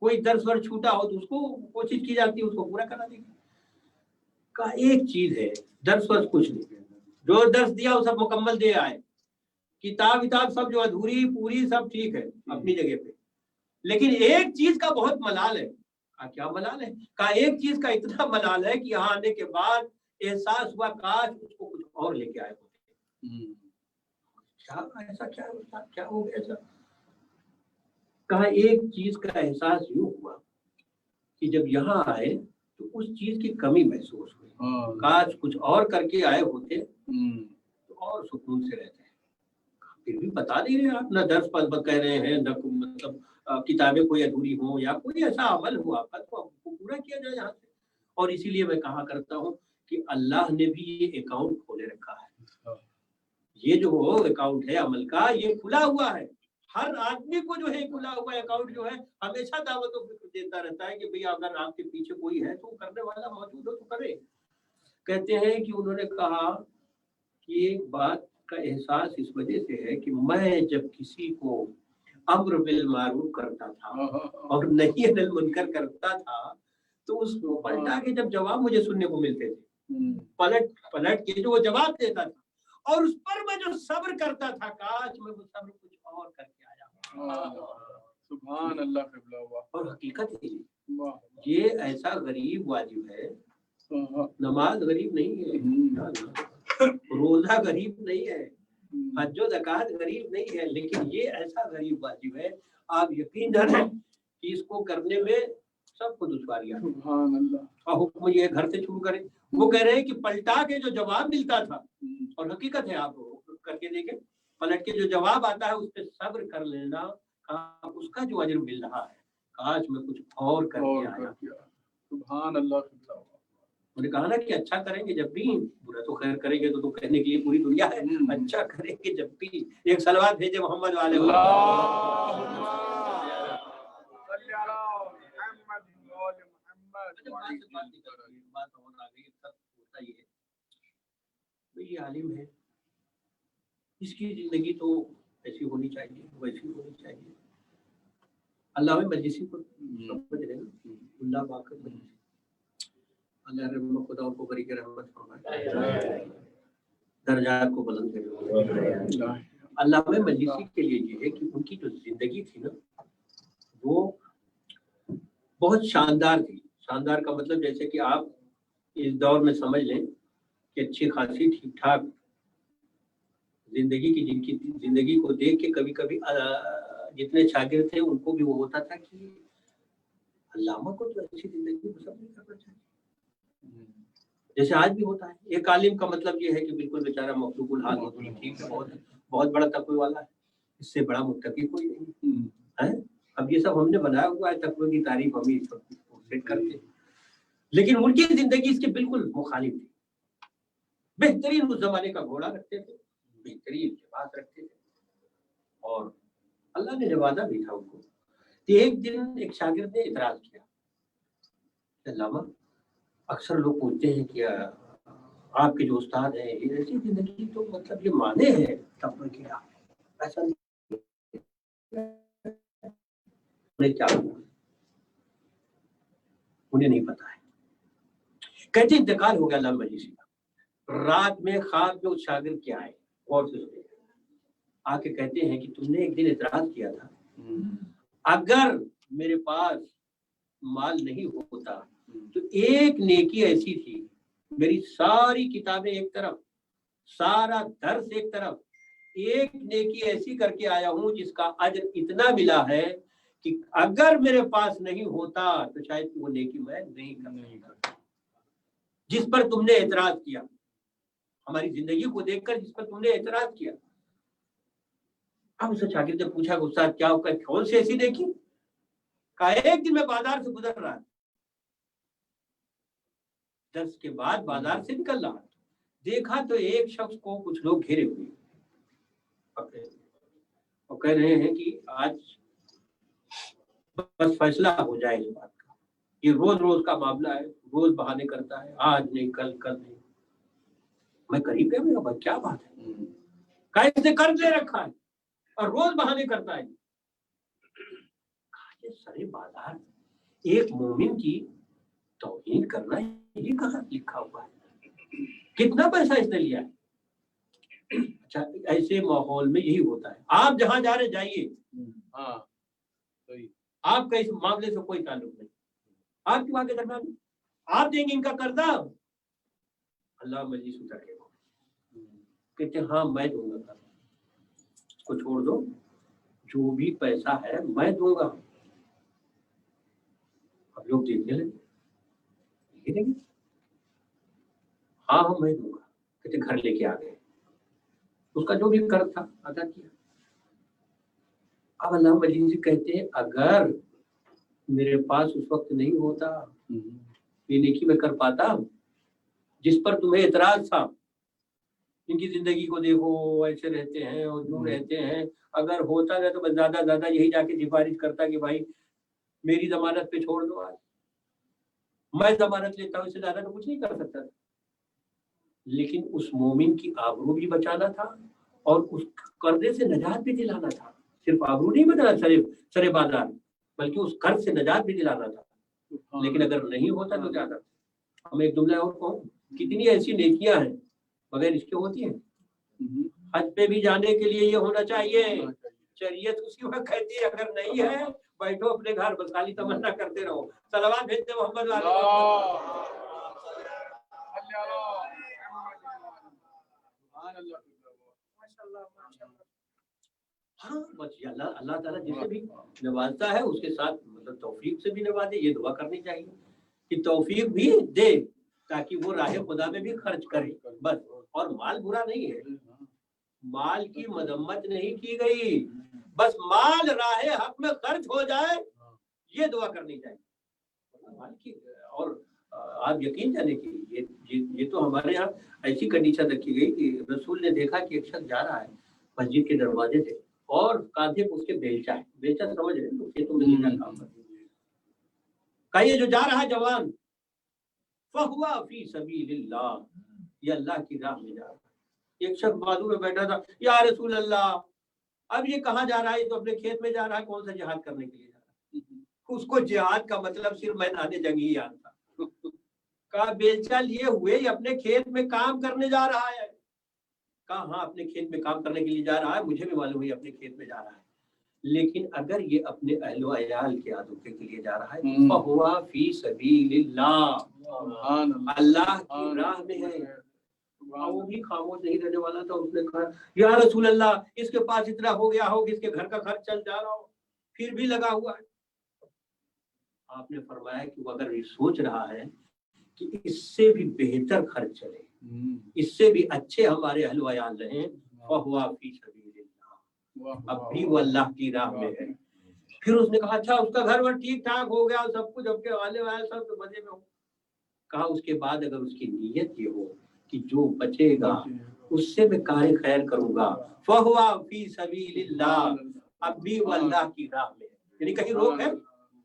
कोई दर्स वर्ष छूटा हो तो उसको कोशिश की जाती है उसको पूरा करा देगी। का एक चीज है, दर्स वर्ष कुछ नहीं, जो दर्स दिया वो सब मुकम्मल दे आए, किताब सब जो अधूरी पूरी सब ठीक है अपनी जगह पे, लेकिन एक चीज का बहुत मलाल है। का क्या मलाल है? का एक चीज का इतना मलाल है कि यहाँ आने के बाद एहसास हुआ काश उसको कुछ और लेके आए होते। क्या ऐसा क्या होता, क्या हो गया ऐसा? कहा एक चीज का एहसास यूं हुआ कि जब यहाँ आए तो उस चीज की कमी महसूस हुई, काश कुछ और करके आए होते तो और सुकून से रहते हैं। फिर भी बता नहीं रहे आप, न दर्स पर कह रहे हैं, न मतलब किताबें कोई अधूरी हो या कोई ऐसा अमल हो आपका तो आपको पूरा किया जाए यहाँ से। और इसीलिए मैं कहा करता हूँ कि अल्लाह ने भी ये अकाउंट खोले रखा है। ये जो अकाउंट है अमल का, ये खुला हुआ है। हर आदमी को जो है खुला हुआ अकाउंट जो है हमेशा दावतों देता रहता है कि भैया अगर आपके पीछे कोई है तो करने वाला मौजूद हो तो करे। कहते हैं कि उन्होंने कहा कि एक बात का एहसास इस वजह से है कि मैं जब किसी को अम्र बिल मारूफ करता था और नही अनिल मुनकर करता था तो उसको पलटा के जब जवाब मुझे सुनने को मिलते थे, पलट के जो वो जवाब देता था और उस पर मैं जो सब्र करता था, काश मैं वो सब्र कुछ और करके आया। सुभान अल्लाह। और हकीकत है ये ऐसा गरीब वाजिब है, नमाज गरीब नहीं है, रोजा गरीब नहीं है, हज्जो ज़कात गरीब नहीं है, लेकिन ये ऐसा गरीब वाजिब है आप यकीन जाने कि इसको करने में सबको दुश्वारियां। सुभान अल्लाह। और हुक्म ये घर से शुरू करें। वो कह रहे हैं कि पलटा के जो जवाब मिलता था, और हकीकत है आप करके देखें, पलट के जो जवाब आता है उस पर सब्र कर लेना, उसका जो अजर मिल रहा है, काश मैं कुछ और करके आया। सुभान अल्लाह। उन्होंने कहा ना कि अच्छा करेंगे जब भी, बुरा तो खैर करेंगे तो कहने के लिए पूरी दुनिया है, अच्छा करेंगे जब भी। एक सलवात भेजे मोहम्मद वाले। ये आलिम है, इसकी जिंदगी तो ऐसी होनी चाहिए, वैसी होनी चाहिए। अल्लाह में मजलिसी को समझ रहे हैं, अल्लाह बाकर मजलिसी, अल्लाह रहम खुदा उनको बरी के रहमत फरमाए, दर्जात को बुलंद करे। अल्लामा मजलिसी के लिए ये है कि उनकी जो जिंदगी थी ना वो बहुत शानदार थी। शानदार का मतलब जैसे कि आप इस दौर में समझ लें कि अच्छी खासी ठीक ठाक जिंदगी की, जिनकी जिंदगी को देख के कभी कभी जितने शागिर्द थे उनको भी वो होता था कि अल्लामा को तो अच्छी जिंदगी पसंद नहीं करना चाहिए, जैसे आज भी होता है। एक आलिम का मतलब ये है कि बिल्कुल बेचारा मखलूकुल हाल हो, ठीक है, बहुत बहुत बड़ा तकवे वाला है, इससे बड़ा मुत्तकी कोई नहीं है। अब ये सब हमने बनाया हुआ है, तकवे की तारीफ हम ही सेट करते हैं, लेकिन उनकी जिंदगी इसके बिल्कुल मुखालिफ थी। बेहतरीन उस जमाने का घोड़ा रखते थे, बेहतरीन लिबास रखते थे, और अल्लाह ने नवाजा भी था उनको। तो एक दिन एक शागिर्द ने इतराज किया, अल्लामा अक्सर लोग पूछते हैं कि आपके जो उस्ताद हैं ये ऐसी जिंदगी तो मतलब ये माने हैं तकवे की, ऐसा नहीं, क्या उन्हें नहीं पता है। कहते इंतकाल हो गया अल्लामा मजलिसी का। रात में ख्वाब में उस शागिर्द के आए, गौर से सुने, आके कहते हैं कि तुमने एक दिन इतराज किया था, अगर मेरे पास माल नहीं होता तो एक नेकी ऐसी थी, मेरी सारी किताबें एक तरफ, सारा दर्स एक तरफ, एक नेकी ऐसी करके आया हूं जिसका अजर इतना मिला है कि अगर मेरे पास नहीं होता तो शायद वो नेकी मैं नहीं करता। जिस पर तुमने एतराज किया, हमारी जिंदगी को देखकर जिस पर तुमने एतराज किया। अब उसे शागिर्द ने पूछा, उस्ताद क्या होगा, कौन सी ऐसी नेकी? कहा एक दिन मैं बाजार से गुजर रहा, दर्स के बाद बाजार से निकल रहा, देखा तो एक शख्स को कुछ लोग घेरे हुए और कह रहे हैं कि आज बस फैसला हो जाए इस बात का, ये रोज रोज का मामला है, रोज बहाने करता है, आज नहीं कल, कल नहीं। मैं करीब गया, मेरा भाई क्या बात है, कैसे कर्ज ले रखा है और रोज बहाने करता है। सरे बाजार, एक मोमिन की तौहीन करना ये कहाँ लिखा हुआ है, कितना पैसा इसने लिया है। अच्छा, ऐसे माहौल में यही होता है, आप जहां जा रहे जाइए, आपका इस मामले से कोई ताल्लुक नहीं, आपकी वहां के दरमियान आप देंगे इनका कर्जा, अल्लाह मजलिस उतारेगा, कहते हाँ मैं दूंगा कर्जा, इसको छोड़ दो, जो भी पैसा है मैं दूंगा। अब लोग देखने लगे, हाँ हाँ मैं दूंगा, कहते घर लेके आ गए, उसका जो भी कर्ज था अदा किया। अब अल्लाह मजीद कहते हैं अगर मेरे पास उस वक्त नहीं होता ये नेकी मैं कर पाता जिस पर तुम्हें एतराज था, इनकी जिंदगी को देखो ऐसे रहते हैं और यूं रहते हैं, अगर होता ना तो मैं ज्यादा ज्यादा यही जाके सिफारिश करता कि भाई मेरी जमानत पे छोड़ दो, आज मैं जमानत लेता हूँ, इससे ज्यादा तो कुछ नहीं कर सकता। लेकिन उस मोमिन की आबरू भी बचाना था और उस कर्जे से नजात भी दिलाना था, सिर्फ आबरू नहीं बचाना सरे बाजार, बल्कि उस कर्ज से नजात भी दिलाना था। लेकिन अगर नहीं होता तो क्या करता। हम एक जुमला और कहूं, कितनी ऐसी नेकियां हैं बगैर इसके होती हैं। हज पे भी जाने के लिए ये होना चाहिए, शरीयत उसी वक्त कहती है अगर नहीं है बैठो अपने घर, बस खाली तमन्ना करते रहो, सलावत भेजते मोहम्मद वाले। हाँ बस अल्लाह ताला जिसे भी नवाजता है उसके साथ मतलब तौफीक से भी नवाजे, ये दुआ करनी चाहिए कि तौफीक भी दे ताकि वो राह खुदा में भी खर्च करे बस। और माल बुरा नहीं है, माल की मजम्मत नहीं की गई, बस माल राह हक में खर्च हो जाए ये दुआ करनी चाहिए माल की। और आप यकीन जाने की ये तो हमारे यहाँ ऐसी कंडीशन रखी गई कि रसूल ने देखा कि एक शख्स जा रहा है मस्जिद के दरवाजे से और कांधे पर उसके बेलचा है, बेलचा समझ रहे हैं खेतों में काम करते का, ये जो जा रहा है जवान फहुआ फी सबीलिल्लाह, ये अल्लाह की राह में जा रहा है। एक शख्स बाजू में बैठा था, या रसूल अल्लाह अब ये कहाँ जा रहा है, तो अपने खेत में जा रहा है, कौन सा जिहाद करने के लिए जा रहा है। उसको जिहाद का मतलब सिर्फ मैदान जंग ही याद था। का बेलचा लिए हुए अपने खेत में काम करने जा रहा है। कहा हाँ अपने खेत में काम करने के लिए जा रहा है, मुझे भी मालूम है अपने खेत में जा रहा है, लेकिन अगर ये अपने अहलो अयाल के आदोके के लिए जा रहा है फहुवा फी सबीलिल्लाह, अल्लाह की राह में है। वो भी खामोश नहीं रहने वाला था। उसने कहा या रसूल अल्लाह, इसके पास इतना हो गया हो कि इसके घर का खर्च चल जा रहा हो, फिर भी लगा हुआ है। आपने फरमाया कि वो अगर ये सोच रहा है कि इससे भी बेहतर खर्च चले, इससे भी अच्छे हमारे अहलो अयाल रहें, फहुवा फी सबीलिल्लाह, अब भी वो अल्लाह की राह में है। फिर उसने कहा अच्छा उसका घर वर ठीक ठाक हो गया, सब कुछ अब के वाले वाले सब तो मजे में हो। कहा उसके बाद अगर उसकी नीयत ये हो कि जो बचेगा उससे मैं कार्य खैर करूंगा, फहुवा फी सबीलिल्लाह, अब भी वो अल्लाह की राह में है। यानी कहीं रोक है?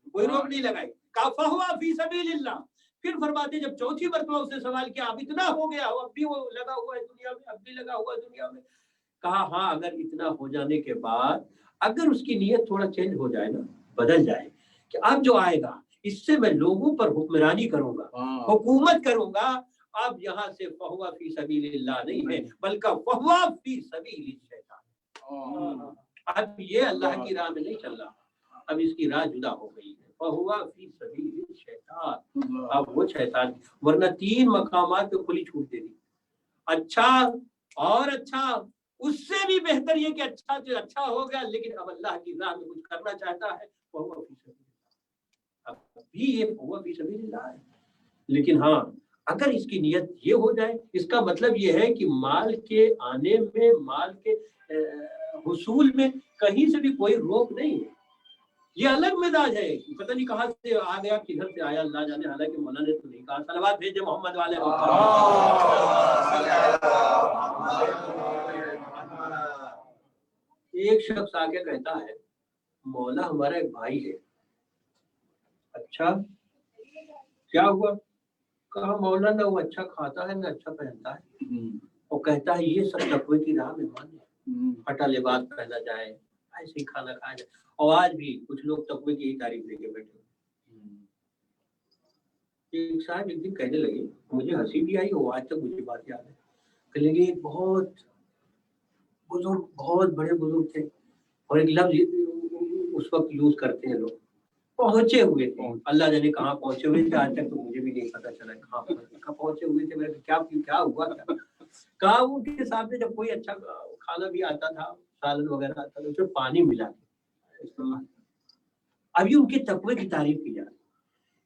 कोई रोक नहीं लगाई। कहा फहुवा फी सबीलिल्लाह। फिर फरमाते जब चौथी मरतबा उसने सवाल किया अब इतना हो गया हो, अब भी वो लगा हुआ है दुनिया में, अब भी लगा हुआ है दुनिया में। कहा हाँ अगर इतना हो जाने के बाद अगर उसकी नीयत थोड़ा चेंज हो जाए ना, बदल जाए कि अब जो आएगा इससे मैं लोगों पर हुक्मरानी करूंगा, हुकूमत करूंगा, अब यहाँ से फहुवा फी सबीलिल्लाह नहीं है बल्कि फहुवा फी सबीलिश शैतान। अब ये अल्लाह की राह में नहीं चल रहा, अब इसकी राह जुदा हो गई है, फहुवा फी सबीलिश शैतान। अब वो शैतान, वरना 3 मकामात पे खुली छूट दे दी, अच्छा और अच्छा, उससे भी बेहतर ये कि अच्छा जो अच्छा हो गया लेकिन अब अल्लाह की राह में कुछ करना चाहता है, फहुवा फी सबीलिल्लाह। अब भी ये फहुवा फी सबीलिल्लाह है। लेकिन हाँ अगर इसकी नियत ये हो जाए, इसका मतलब ये है कि माल के आने में, माल के हुसूल में कहीं से भी कोई रोक नहीं है। ये अलग मिजाज है, पता नहीं कहाँ से आ गया, किधर से आया अल्लाह जाने। हालांकि मौलाना ने तो नहीं कहा, सलवात भेजे मोहम्मद वाले। एक शख्स आके कहता है मौला हमारा एक भाई है। अच्छा क्या हुआ? कहा मौला ना वो अच्छा खाता है ना अच्छा पहनता है, और कहता है ये सब तकवे की राह में माने, फटा लिबास पहना जाए, ऐसे ही खाना खाया जाए। और आज भी कुछ लोग तकवे की ही तारीफ लेके बैठे। एक साहब एक दिन कहने लगे, मुझे हंसी भी आई और आज तक मुझे बात याद है। कहने लगे बहुत बुजुर्ग, बहुत बड़े बुजुर्ग थे, और एक लफ्ज उस वक्त यूज करते हैं लोग, पहुंचे हुए थे। अल्लाह जाने कहाँ पहुंचे हुए थे, आज तक तो मुझे भी नहीं पता चला कहाँ पहुंचे हुए थे। मेरे क्या हुआ क्या? कहा उनके सामने जब कोई अच्छा खाना भी आता था, सालन वगैरह आता था, उसमें पानी मिला था। अभी उनके तकवे की तारीफ की जा रही,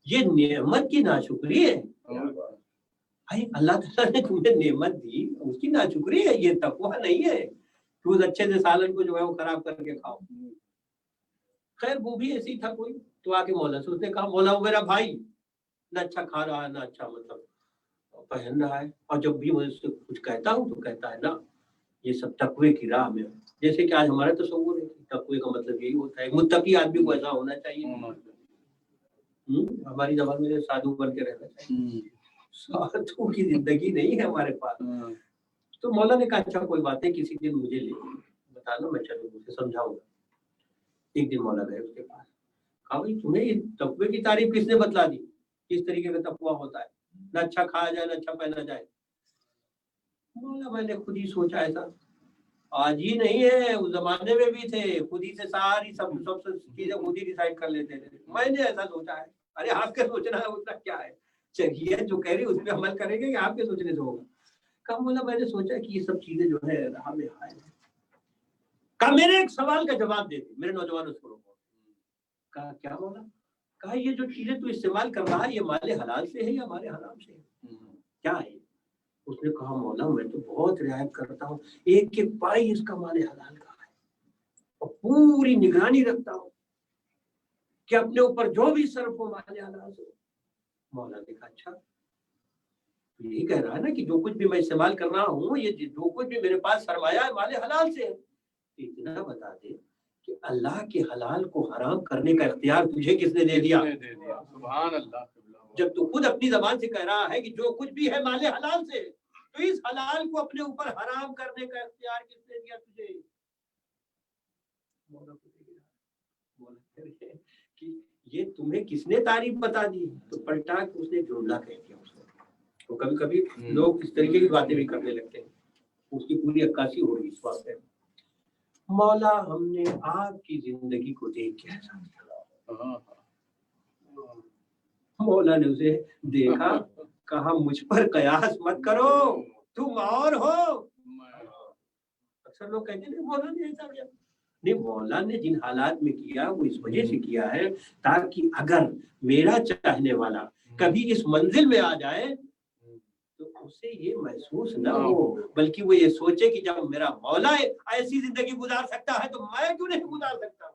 ये नेमत की नाशुक्री है। भाई अल्लाह ताला ने तुम्हें नेमत दी, उसकी नाशुक्री है, ये तकवा नहीं है कि उस अच्छे से सालन को जो है वो खराब करके खाओ। खैर वो भी ऐसी था कोई, तो आके मौला से उसने कहा मौला मेरा भाई ना अच्छा खा रहा है ना अच्छा मतलब पहन रहा है, और जब भी मैं उससे कुछ कहता हूँ तो कहता है ना ये सब तकवे की राह में। जैसे कि आज हमारा तस्वुर है तकवे का मतलब यही होता है, मुत्तकी आदमी को ऐसा होना चाहिए। हमारी जबान में साधु बन के रहना चाहिए, साधु की जिंदगी नहीं है हमारे पास। तो मौला ने कहा अच्छा कोई बात नहीं, किसी दिन मुझे ले बताना, मैं चलो मुझे समझाऊंगा। एक दिन मौला गए उसके पास, कहा भाई तुम्हें ये तकवे की तारीफ किसने बतला दी, किस तरीके का तकवा होता है, ना अच्छा खाया जाए ना अच्छा पहना जाए। मौला मैंने खुद ही सोचा ऐसा, आज ही नहीं है उस जमाने में भी थे, खुद ही से सारी सब चीजें खुद ही डिसाइड कर लेते थे। मैंने ऐसा सोचा है। अरे आपके सोचना है उसका क्या है, चलिए जो कह रही उसमें अमल करेंगे कि आपके सोचने से होगा। कहा बोला मैंने सोचा कि ये सब चीजें जो है राह में आए। कहा मेरे एक सवाल का जवाब दे दे। मेरे नौजवान उसको रोको। कहा क्या बोला? कहा ये जो चीजें तू इस्तेमाल कर रहा है ये माले हलाल से है या माले हराम से है, क्या है? उसने कहा मौला मैं तो बहुत रियायत करता हूँ, एक एक पाई इसका माले हलाल का है, और पूरी निगरानी रखता हूँ कि अपने ऊपर जो भी सर्फ हो माले हलाल से। मौला ने कहा अच्छा यही कह रहा है ना कि जो कुछ भी मैं इस्तेमाल कर रहा हूँ, ये जो कुछ भी मेरे पास सरमाया है माले हलाल से है। इतना बता दे कि अल्लाह के हलाल को हराम करने का इख्तियार तुझे किसने दे दिया? सुभान अल्लाह। जब तू खुद अपनी जबान से कह रहा है कि जो कुछ भी है माले हलाल से, तो इस हलाल को अपने ऊपर हराम करने का इख्तियार किसने दिया तुझे? कि ये तुम्हें किसने तारीफ बता दी? तो पलटा के उसने जुमला कह दिया उसको। तो कभी कभी लोग इस तरीके की बातें भी करने लगते हैं। उसकी पूरी अक्कासी हो रही इस वक्त है। मौला हमने आपकी जिंदगी को देख के एहसान किया। मौला ने उसे देखा, कहा मुझ पर कयास मत करो, तुम और हो। अक्सर लोग कहते हैं मौला ने ऐसा किया, नहीं, मौला ने जिन हालात में किया वो इस वजह से किया है ताकि अगर मेरा चाहने वाला कभी इस मंजिल में आ जाए तो उसे ये महसूस न हो, बल्कि वो ये सोचे कि जब मेरा मौला ऐसी जिंदगी गुजार सकता है तो मैं क्यों नहीं गुजार सकता।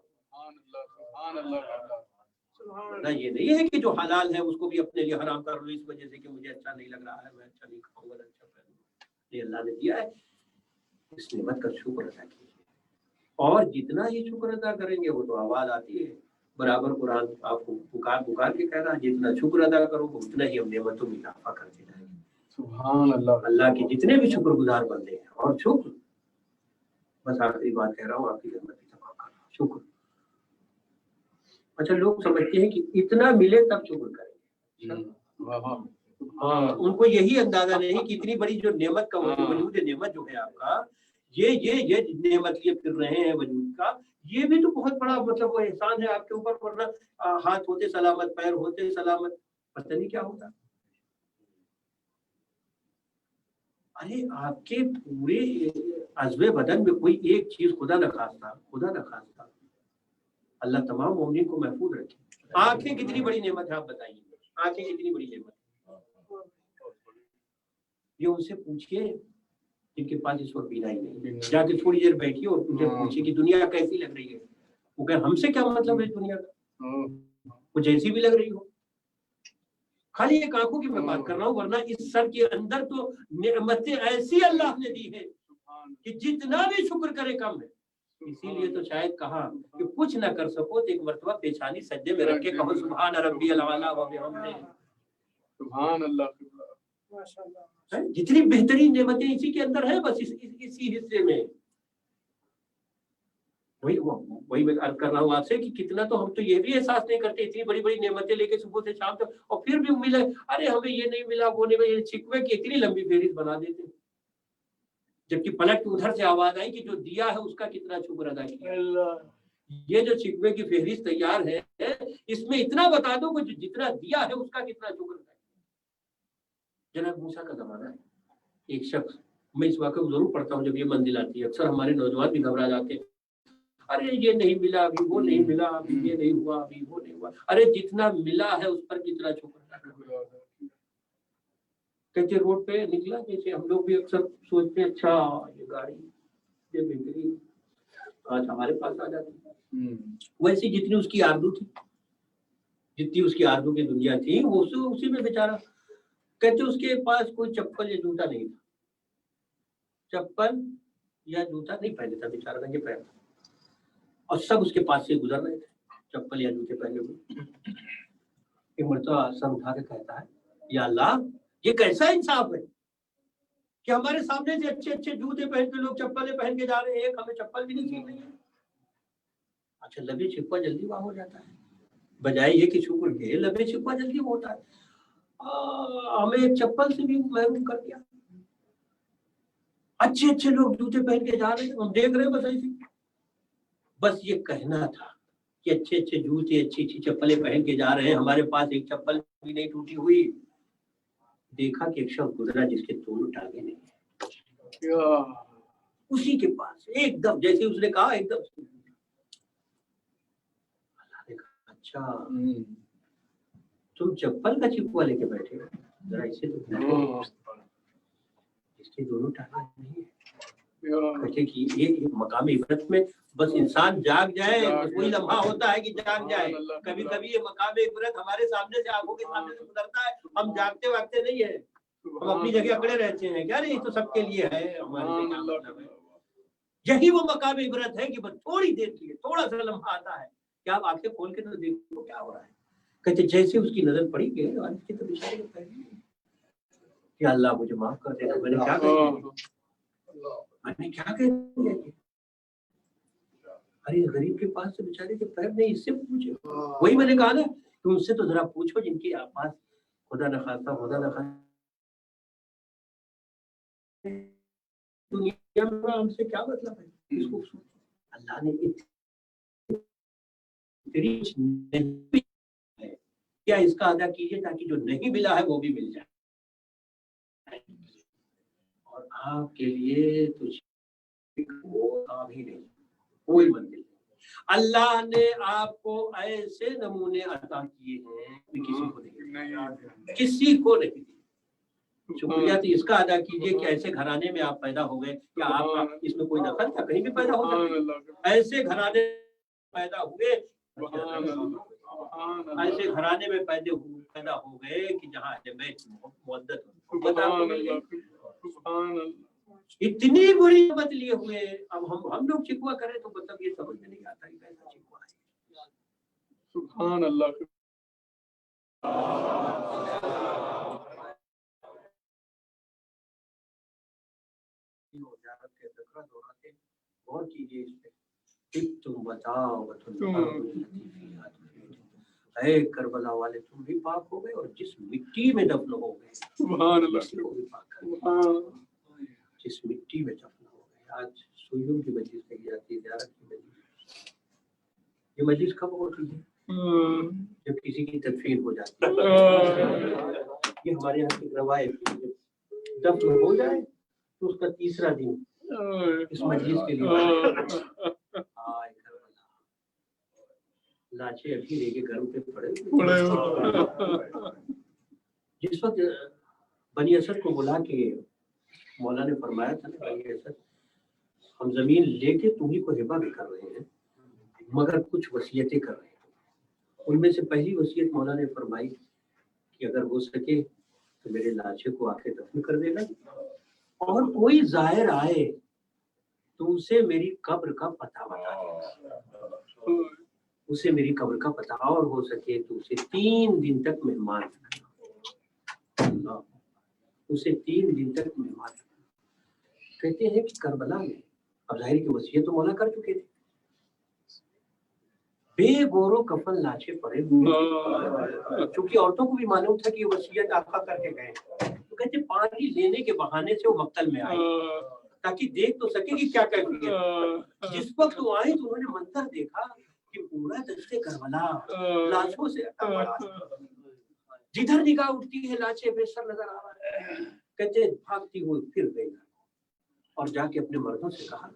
ना ये नहीं है कि जो हलाल है उसको भी अपने लिए हराम कर लो इस वजह से कि मुझे अच्छा नहीं लग रहा है, मैं अच्छा नहीं खाऊंगा, अच्छा पहनूंगा। ये अल्लाह ने दिया है, इस नेमत का शुक्र अदा कीजिए। और जितना ही शुक्र अदा करेंगे वो तो आवाज आती है बराबर, कुरान आपको पुकार पुकार के कह रहा है जितना शुक्र अदा करोगे उतना ही हम नेमतों में इजाफा करते जाएंगे। सुभान अल्लाह। अल्लाह के जितने भी शुक्रगुजार बंदे हैं, और शुक्र, बस आखिरी बात कह रहा हूँ, आपकी रहमत की तवक्कुल कर रहा हूं, शुक्र। अच्छा, लोग समझते हैं कि इतना मिले तब शुक्र करेंगे। उनको यही अंदाजा नहीं कि इतनी बड़ी जो नेमत का वजूद नेमत जो है आपका, ये नेमत लिए फिर रहे हैं वजूद का, ये भी तो बहुत बड़ा मतलब वो एहसान है आपके ऊपर, वरना हाथ होते सलामत, पैर होते सलामत, पता नहीं क्या होता। अरे आपके पूरे अज़्वे बदन में कोई एक चीज खुदा न खास्ता अल्लाह तमाम मोमिन को महफूज रखे। आंखें कितनी बड़ी नेमत है, आप बताइए, आंखें कितनी बड़ी नेमत है। ये उनसे पूछिए जिनके पास इस वक्त बीनाई नहीं, जाके थोड़ी देर बैठिए और उनसे पूछिए कि दुनिया कैसी लग रही है। वो कहे हमसे क्या मतलब है दुनिया का, वो जैसी भी लग रही हो। खाली एक आंखों की मैं बात कर रहा हूँ, वरना इस सर के अंदर तो नेमतें ऐसी अल्लाह ने दी है कि जितना भी शुक्र करे कम है। इसीलिए तो शायद कहा कि कुछ ना कर सको तो एक मर्तबा पेशानी सज्जे में रख के कहो सुभान रब्बियल आला व बिहम्दिही, सुभान अल्लाह, माशाअल्लाह। जितनी बेहतरीन नेमतें इसी के अंदर है, बस इसी हिस्से में। वही मैं अर्ज कर रहा हूँ आपसे कि कितना तो हम तो ये भी एहसास नहीं करते, इतनी बड़ी बड़ी नेमतें लेके सुबह से शाम तक, और फिर भी मिले, अरे हमें ये नहीं मिला, वो नहीं मिला, शिकवे की इतनी लंबी फेहरिस्त बना देते, जबकि पलट उधर से आवाज आई कि जो दिया है उसका कितना शुक्र अदा किया। ये जो शिकवे की फेहरिस्त तैयार है, इसमें इतना बता दो कि जितना दिया है उसका कितना शुक्र अदा किया। जनाब मूसा का जमाना है, एक शख्स, मैं इस वाक़े को जरूर पढ़ता हूँ जब ये मंजिल आती है, अक्सर हमारे नौजवान भी घबरा जाते हैं, अरे ये नहीं मिला, अभी वो नहीं मिला, अभी ये नहीं हुआ, अभी वो नहीं हुआ। अरे जितना मिला है उस पर कितना शुक्र अदा करो। कहते रोड पे निकला, जैसे हम लोग भी अक्सर सोचते हैं अच्छा ये गाड़ी ये बेहतरीन आज हमारे पास आ जाती, वैसे जितनी उसकी आरज़ू थी, जितनी उसकी आरज़ू की दुनिया थी, वो उसी में बेचारा। कहते उसके पास कोई चप्पल या जूता नहीं था, चप्पल या जूता नहीं पहने था बेचारा, नंगे पैर था, और सब उसके पास से गुजर रहे थे चप्पल या जूते पहने हुए। एक मर्तबा सर उठा के कहता है, या अल्लाह ये कैसा इंसाफ है कि हमारे सामने से अच्छे अच्छे जूते पहन के लोग चप्पलें पहन के जा रहे हैं, हमें चप्पल भी नहीं सीख रही है। अच्छा, लबे छिपा जल्दी वहां हो जाता है, बजाय ये कि शुक्र के लबे छिपा जल्दी होता है, हमें चप्पल से भी महरूम कर दिया। अच्छे अच्छे लोग जूते पहन के जा रहे हैं, हम देख रहे हैं, बस ऐसे, बस ये कहना था कि अच्छे अच्छे जूते अच्छी अच्छी चप्पलें पहन के जा रहे हैं, हमारे पास एक चप्पल भी नहीं टूटी हुई। देखा कि एक शख्स गुजरा जिसके दोनों टांगे नहीं है, उसी के पास एकदम जैसे उसने कहा एकदम। अल्लाह ने कहा अच्छा तुम चप्पल का चिपवा लेके बैठे हो, जरा इसे तो इसके दोनों टांगे नहीं है। कहते कि ये मकाम इबरत में बस इंसान जाग जाए, कोई लम्हा होता है कि जाग जाए। कभी कभी ये मकाम इबरत हमारे सामने से, आंखों के सामने से गुजरता है, हम जागते वागते नहीं है, हम अपनी जगह अकड़े रहते हैं, क्या नहीं तो सबके लिए है, हमारे लिए। यही वो मकाम इबरत है कि बस थोड़ी देर के लिए थोड़ा सा लम्हा आता है कि आप आंखें खोल के तो देखो क्या हो रहा है। कहते जैसे उसकी नजर पड़ी कि अल्लाह मुझे माफ कर देना, मैंने क्या कह दिया। अरे गरीब के पास से बेचारे के पैर नहीं, इससे पूछे। वही मैंने कहा ना कि उनसे तो जरा पूछो जिनके पास खुदा न खास्ता दुनिया में हमसे क्या मतलब है? इसको अल्लाह ने नहीं है, क्या इसका अदा कीजिए ताकि जो नहीं मिला है वो भी मिल जाए। और आपके लिए तो वो काम ही नहीं, कोई मंजिल नहीं। अल्लाह ने आपको ऐसे नमूने अता किए हैं कि किसी को नहीं, किसी को नहीं। शुक्रिया तो इसका अदा कीजिए कि ऐसे घराने में आप पैदा हो गए। क्या आपका इसमें कोई दखल था? कहीं भी पैदा हो सकते, ऐसे घराने पैदा हुए, ऐसे घराने में पैदा हो गए कि जहाँ मुद्दत इतनी बुरी मत लिए हुए। अब हम लोग शिकवा करें तो मतलब ये समझ में नहीं आता कि कैसा शिकवा है। सुभान अल्लाह। और कीजिए इस पे, तुम बताओ करबला वाले तुम भी पाक हो गए और जिस मिट्टी में दफन हो गए, सुभान अल्लाह, जिस मिट्टी में दफन हो गए। आज सुइयों की मजलिस कही जाती है, ज़ियारत की मजलिस। ये मजलिस कब होती है? जब किसी की तदफीन हो जाती है। ये हमारे यहाँ की रवायत, दफन हो जाए तो उसका तीसरा दिन इस मजलिस के लिए लाशें अभी लेके घरों पे पड़े। जिस वक्त बनी असद को बुला के मौला ने फरमाया था, बनी असद हम जमीन लेके तुम्ही को हिबा भी कर रहे हैं मगर कुछ वसीयतें कर रहे हैं। उनमें से पहली वसीयत मौला ने फरमाई कि अगर हो सके तो मेरे लाशे को आके दफन कर देना, और कोई जाहिर आए तो उसे मेरी कब्र का पता बता देना, उसे मेरी कब्र का पता, और हो सके तो उसे 3 दिन तक मेहमान रखना, उसे 3 दिन तक मेहमान रखना। कहते हैं कि करबला में अब जाहिर की वसीयत तो मौला कर चुके थे, बेगोरो कफन लाशें पड़े हुए, क्योंकि औरतों को भी मालूम था कि वसीयत आका करके गए, तो कहते पानी लेने के बहाने से वो मक्तल में आए ताकि देख तो सके कि क्या कहती। जिस वक्त वो आई तो उन्होंने मंजर देखा कि पूरा दस्ते करबला लाशों से अटा पड़ा, जिधर निगाह उठती है लाशें बेसर नजर आ रहा है। कहते भागती हुई फिर गई और जाके अपने मर्दों से कहा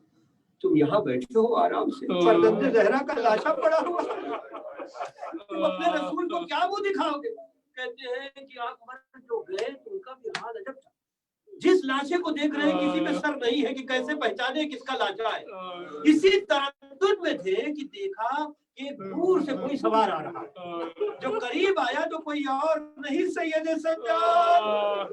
तुम यहाँ बैठे हो आराम से, फर्जंदे ज़हरा का लाशा पड़ा हुआ, तुम अपने रसूल को क्या वो दिखाओगे? कहते हैं कि आप मर जो गए उनका भी हाल अजब था। जिस लाशे को देख रहे हैं किसी में सर नहीं है कि कैसे पहचाने किसका लाशा है, इसी तरद्दुद में थे कि देखा कि दूर से कोई सवार आ रहा है, जो करीब आया तो कोई और नहीं सैयद सज्जाद।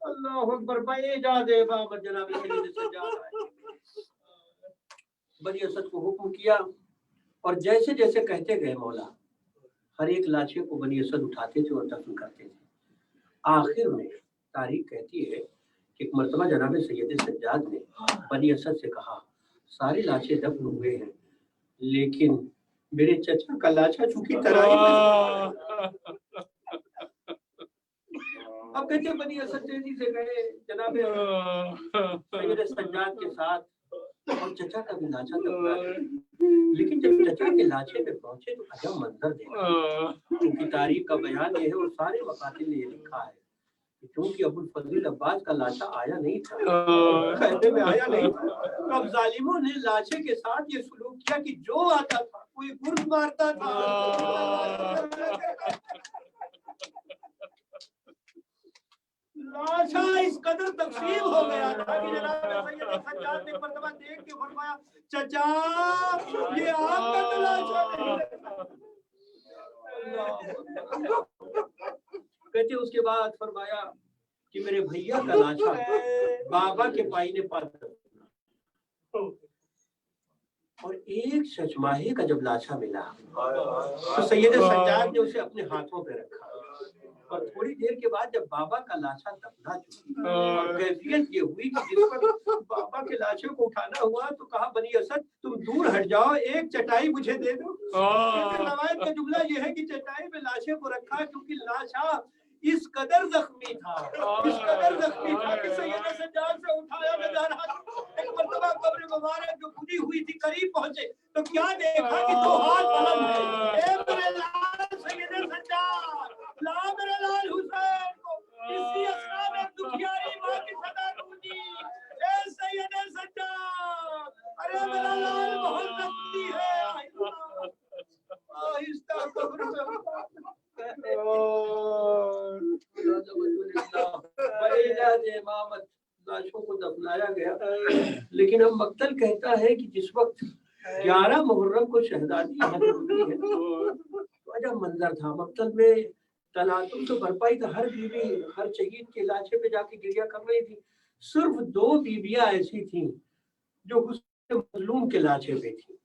अल्लाह अकबर, बाइजादे बाबा जनाब सैयद सज्जाद आए। बनी असद को हुक्म किया और जैसे जैसे कहते गए मौला, हर एक लाशे को बनी असद उठाते थे और दफन करते थे। आखिर में तारीख कहती है कि एक मर्तबा जनाब सैयद सज्जाद ने बनी असद से कहा सारी लाशें दफन हुए हैं लेकिन मेरे चचा का लाशा चूंकि तराई में। अब कहते बनी असद तेजी से गए जनाब सैयद सज्जाद के साथ और चचा का भी लाशा दफना, लेकिन जब चचा के लाशे में पहुंचे तो अजब मंजर देखा। क्योंकि तारीख का बयान ये है और सारे मकातिल ने ये लिखा है क्योंकि अबुल फजल अब्बास का लाशा आया नहीं था, खैमे में आया नहीं था, तो अब जालिमों ने लाशे के साथ ये सलूक किया कि जो आता था कोई गुर्द मारता था। लाशा इस कदर तकसीम हो गया था कि जनाब सैयद सज्जाद ने मर्तबा देख के फरमाया चचा ये आपका तो लाशा नहीं। कहते उसके बाद फरमाया कि मेरे भैया का लाशा बाबा के पाई ने पाता, और एक शचमाहे का जब लाशा मिला तो सैयद सज्जाद ने उसे अपने हाथों पे रखा और थोड़ी देर के बाद जब बाबा का लाशा दफना चुकी और कैफियत ये हुई कि जिस वक्त बाबा के लाशे को उठाना हुआ तो कहा बनी असद तुम दूर हट जाओ, एक चटाई मुझे दे दो। रवायत का जुमला ये है कि चटाई पे लाशे को रखा क्योंकि लाशा اس قدر زخمی تھا کہ سید سجاد سے اٹھایا بیدارات ایک مرتبہ قبر مبارک جو کھلی ہوئی تھی قریب پہنچے تو کیا دیکھا کہ دو ہاتھ بلند ہے، اے میرے لال سید سجاد، لا میرے لال حسین کو۔ اسی اسرا میں دکھیاری ماں کی صدا گونجی، اے سید سجاد، ارے میرا لال بہت زخمی ہے، آہستہ قبر میں امامت لاشوں کو دفنایا گیا۔ لیکن اب مقتل کہتا ہے کہ جس وقت 11 محرم کو شہزادی یہاں سے گزری ہے تو عجب منظر تھا۔ مقتل میں تلاطم تو برپا ہی تھا، ہر بیوی ہر شہید کے لاشے پہ جا کے گریہ کر رہی تھی۔ صرف 2 بیویاں ایسی تھیں جو حسین مظلوم کے لاشے پہ تھیں۔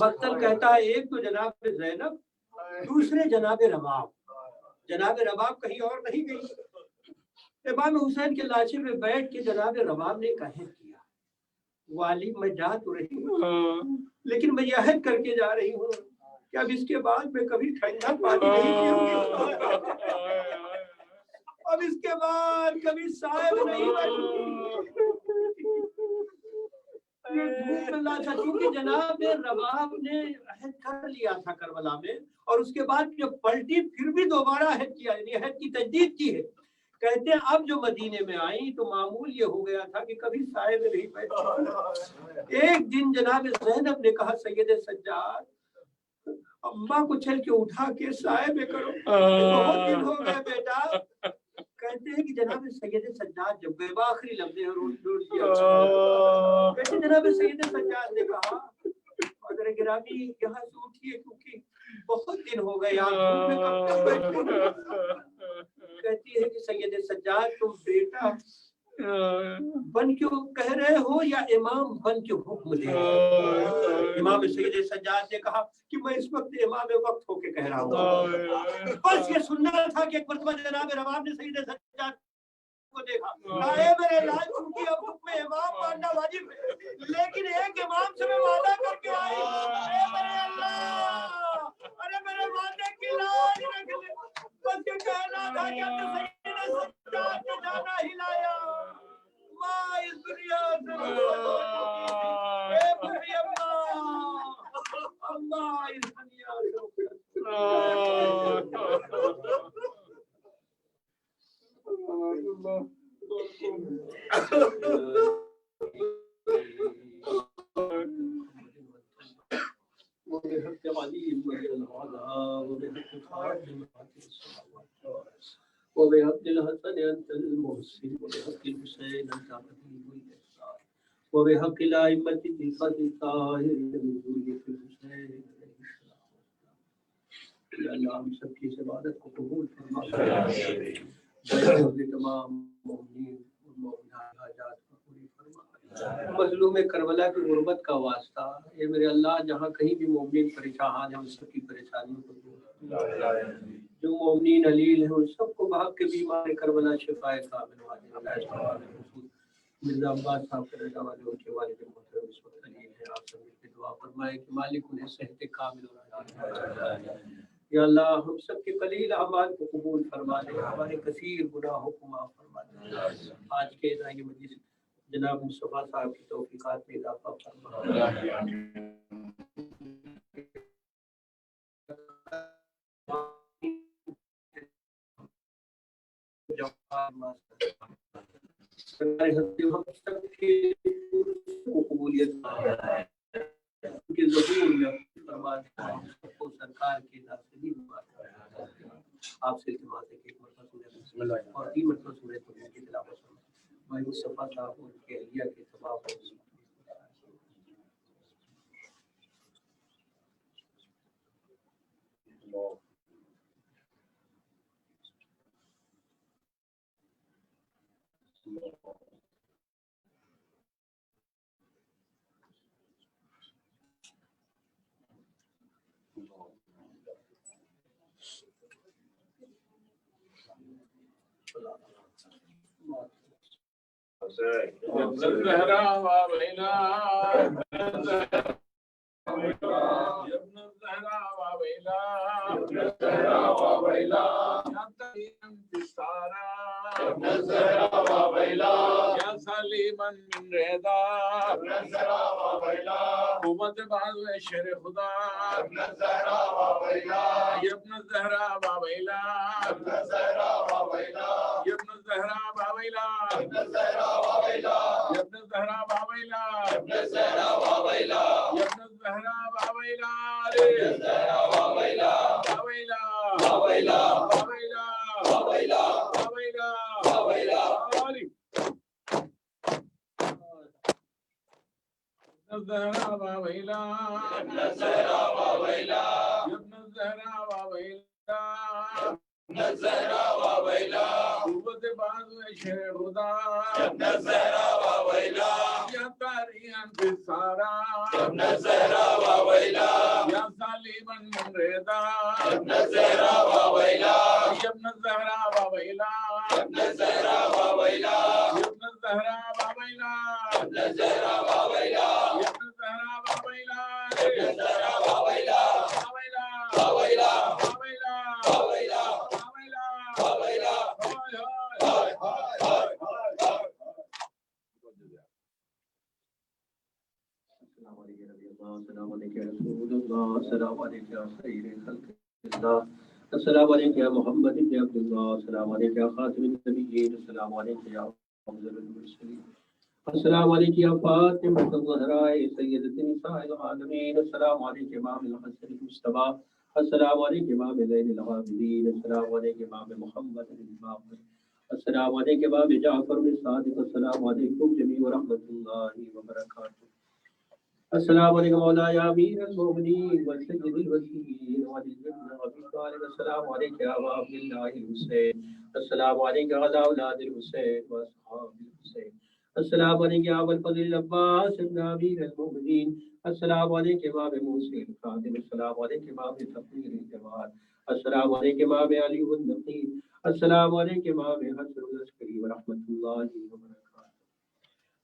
مقتل کہتا ہے ایک تو جناب زینب، دوسرے جناب رباب۔ جناب رباب کہیں اور نہیں گئی۔ امام حسین کے لاشے پہ بیٹھ کے جناب رباب نے ایک عہد کیا، والی میں جا تو رہی ہوں لیکن میں یہ عہد کر کے جا رہی ہوں کہ اب اس کے بعد میں کبھی ٹھنڈا پانی نہیں پیوں گی، اب اس کے بعد کبھی سائے میں نہیں بیٹھوں کیونکہ جناب رباب نے عہد کر لیا تھا کربلا میں، اور اس کے بعد جب پلٹی پھر بھی دوبارہ عہد کیا، یعنی عہد کی تجدید کی ہے۔ کہتے ہیں اب جو مدینے میں آئیں تو معمول یہ ہو گیا تھا کہ کبھی سائے میں نہیں بیٹھے۔ ایک دن جناب زینب نے کہا سید سجاد اماں کو چل کے اٹھا کے سائے میں کرو، بہت دن ہو گئے بیٹا۔ کہتے ہیں کہ جناب سید سجاد جب گئے آخری لمحے کہتے جناب سید سجاد نے کہا اگر گرامی یہاں سے اٹھیے کیونکہ بہت دن ہو گئے آپ دھوپ میں کب تک بیٹھے۔ کہتی ہے کہ سید سجاد تم بیٹا بن کے کہہ رہے ہو یا امام بن کے حکم دے رہے ہو؟ امام سید سجاد نے کہا کہ میں اس وقت امام وقت ہو کے کہہ رہا ہوں۔ بس یہ سننا تھا کہ ایک مرتبہ جناب رباب نے سید سجاد کو دیکھا، اے میرے لال چونکہ اب حکم امام ماننا واجب ہے لیکن ایک امام سے میں وعدہ کر کے آئی، اے میرے اللہ، ارے میرے وعدے کی لاج رکھ لے۔ بس یہ کہنا تھا کہ اپنے سید سجاد کو جانا ہی لایا، ماں اس دنیا سے اے میری اماں، اماں اس دنیا سے وبحق الحسن أنت المحسن وبحق الحسين أنت قديم الإحسان وبحق الأئمة الثقة الطاهرين من ذرية الحسين یا اللہ ہم سب کی اس عبادت کو قبول فرما، تمام مومنین اور مومنات حاجات کو پوری فرما۔ مظلوم کربلا کی غربت کا واسطہ اے میرے اللہ جہاں کہیں بھی مومنین پریشان ہیں ان سب کی پریشانیوں کو دور فرما، جو مومنین علیل ہیں ان سب کو بحق کے بیمار کربلا شفائے کامل واجب مرزا عباس صاحب کے رضا والے ان کے والد محترم اس وقت علیل ہیں، آپ سب کی دعا فرمائے کہ مالک انہیں صحت کامل اور یا اللہ ہم سب کے قلیل اعمال کو قبول فرما دے، ہمارے کثیر گناہوں کو معاف فرما دے۔ آج کے ادائی مجلس جناب مصطفیٰ صاحب کی توفیقات میں اضافہ فرما۔ ہم سب کے قبولیت کے ظہور میں فرما دے، سرکار کے ناصری آپ سے التماس ہے کہ ایک مرتبہ سورہ بسم اللہ اور 3 مرتبہ سورہ توبہ کی تلاوت فرمائیں۔ بھائی مصطفیٰ صاحب ان کے اہلیہ کے تمام الزہرا یا سلیمن من رضا قوت بازو شیر خدا یا ابن الزہرا باویلا یا ابن الزہرا باویلا یا ابن الزہرا باویلا یا ابن الزہرا باویلا الزہرا باویلا ابن الزہرا باویلا ابن الزہرا باویلا ابن الزہرا باویلا قوت بازو شیر خدا ابن الزہرا باویلا یا تاریخ بسارا ابن الزہرا باویلا یا سلیمن من رضا ابن الزہرا باویلا ابن الزہرا باویلا ابن الزہرا باویلا ابن الزہرا باویلا ابن الزہرا باویلا ابن الزہرا باویلا ابن الزہرا باویلا باویلا باویلا باویلا باویلا السلام علیکم یا رسول اللہ، السلام علیکم یا خیر خلق اللہ، السلام علیکم یا محمد بن عبد اللہ، السلام علیکم یا خاتم النبیین، السلام علیکم یا افضل المرسلین، السلام علیکم یا فاطمہ الزہراء سیدۃ النساء العالمین، السلام علیکم امام الحسن المجتبی، السلام علیکم امام زین العابدین، السلام علیکم امام محمد الباقر، السلام علیکم امام جعفر بن صادق، السلام علیکم جمیع ورحمۃ اللہ وبرکاتہ. السلام علیکم مولانا یا امیر المؤمنین والسید الوسیل وعلی ابن ابی طالب، السلام علیکم یا ابا عبد اللہ الحسین، السلام علیکم علی اولاد الحسین واصحاب الحسین، السلام علیکم یا ابا الفضل العباس ابن امیر المؤمنین، السلام علیکم امام موسی الخادم، السلام علیکم امام تقریر الجمال، السلام علیکم امام علی النقی، السلام علیکم امام حسن العسکری ورحمۃ اللہ وبرکاتہ.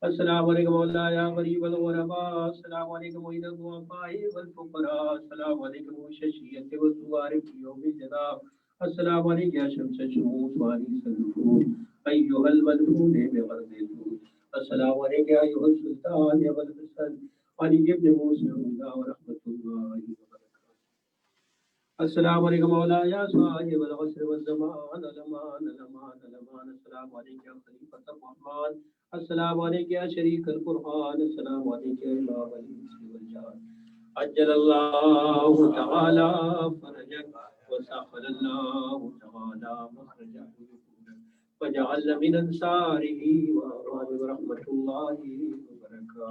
السلام علیکم مولانا یا غریب الغرباء، السلام علیکم معین الضعفاء والفقراء، السلام علیکم ششیت والزوار فی یوم الجناب، السلام علیکم یا شمس الشموس وانیس النفوس ایھا المدفون بغرض الجود، السلام علیکم یا ایھا السلطان یا ابا الحسن علی ابن موسی ورحمۃ اللہ وبرکاتہ. السلام علیکم مولانا یا صاحب العصر والزمان الامان الامان الامان، السلام علیکم یا خلیفۃ الرحمن، السلام علیکم یا شریک القرآن، السلام علیکم یا امام الانس والجان، عجل اللہ تعالی فرجک وسخر اللہ تعالی مخرجک وجعلنا من انصاره ورحمۃ اللہ وبرکاتہ.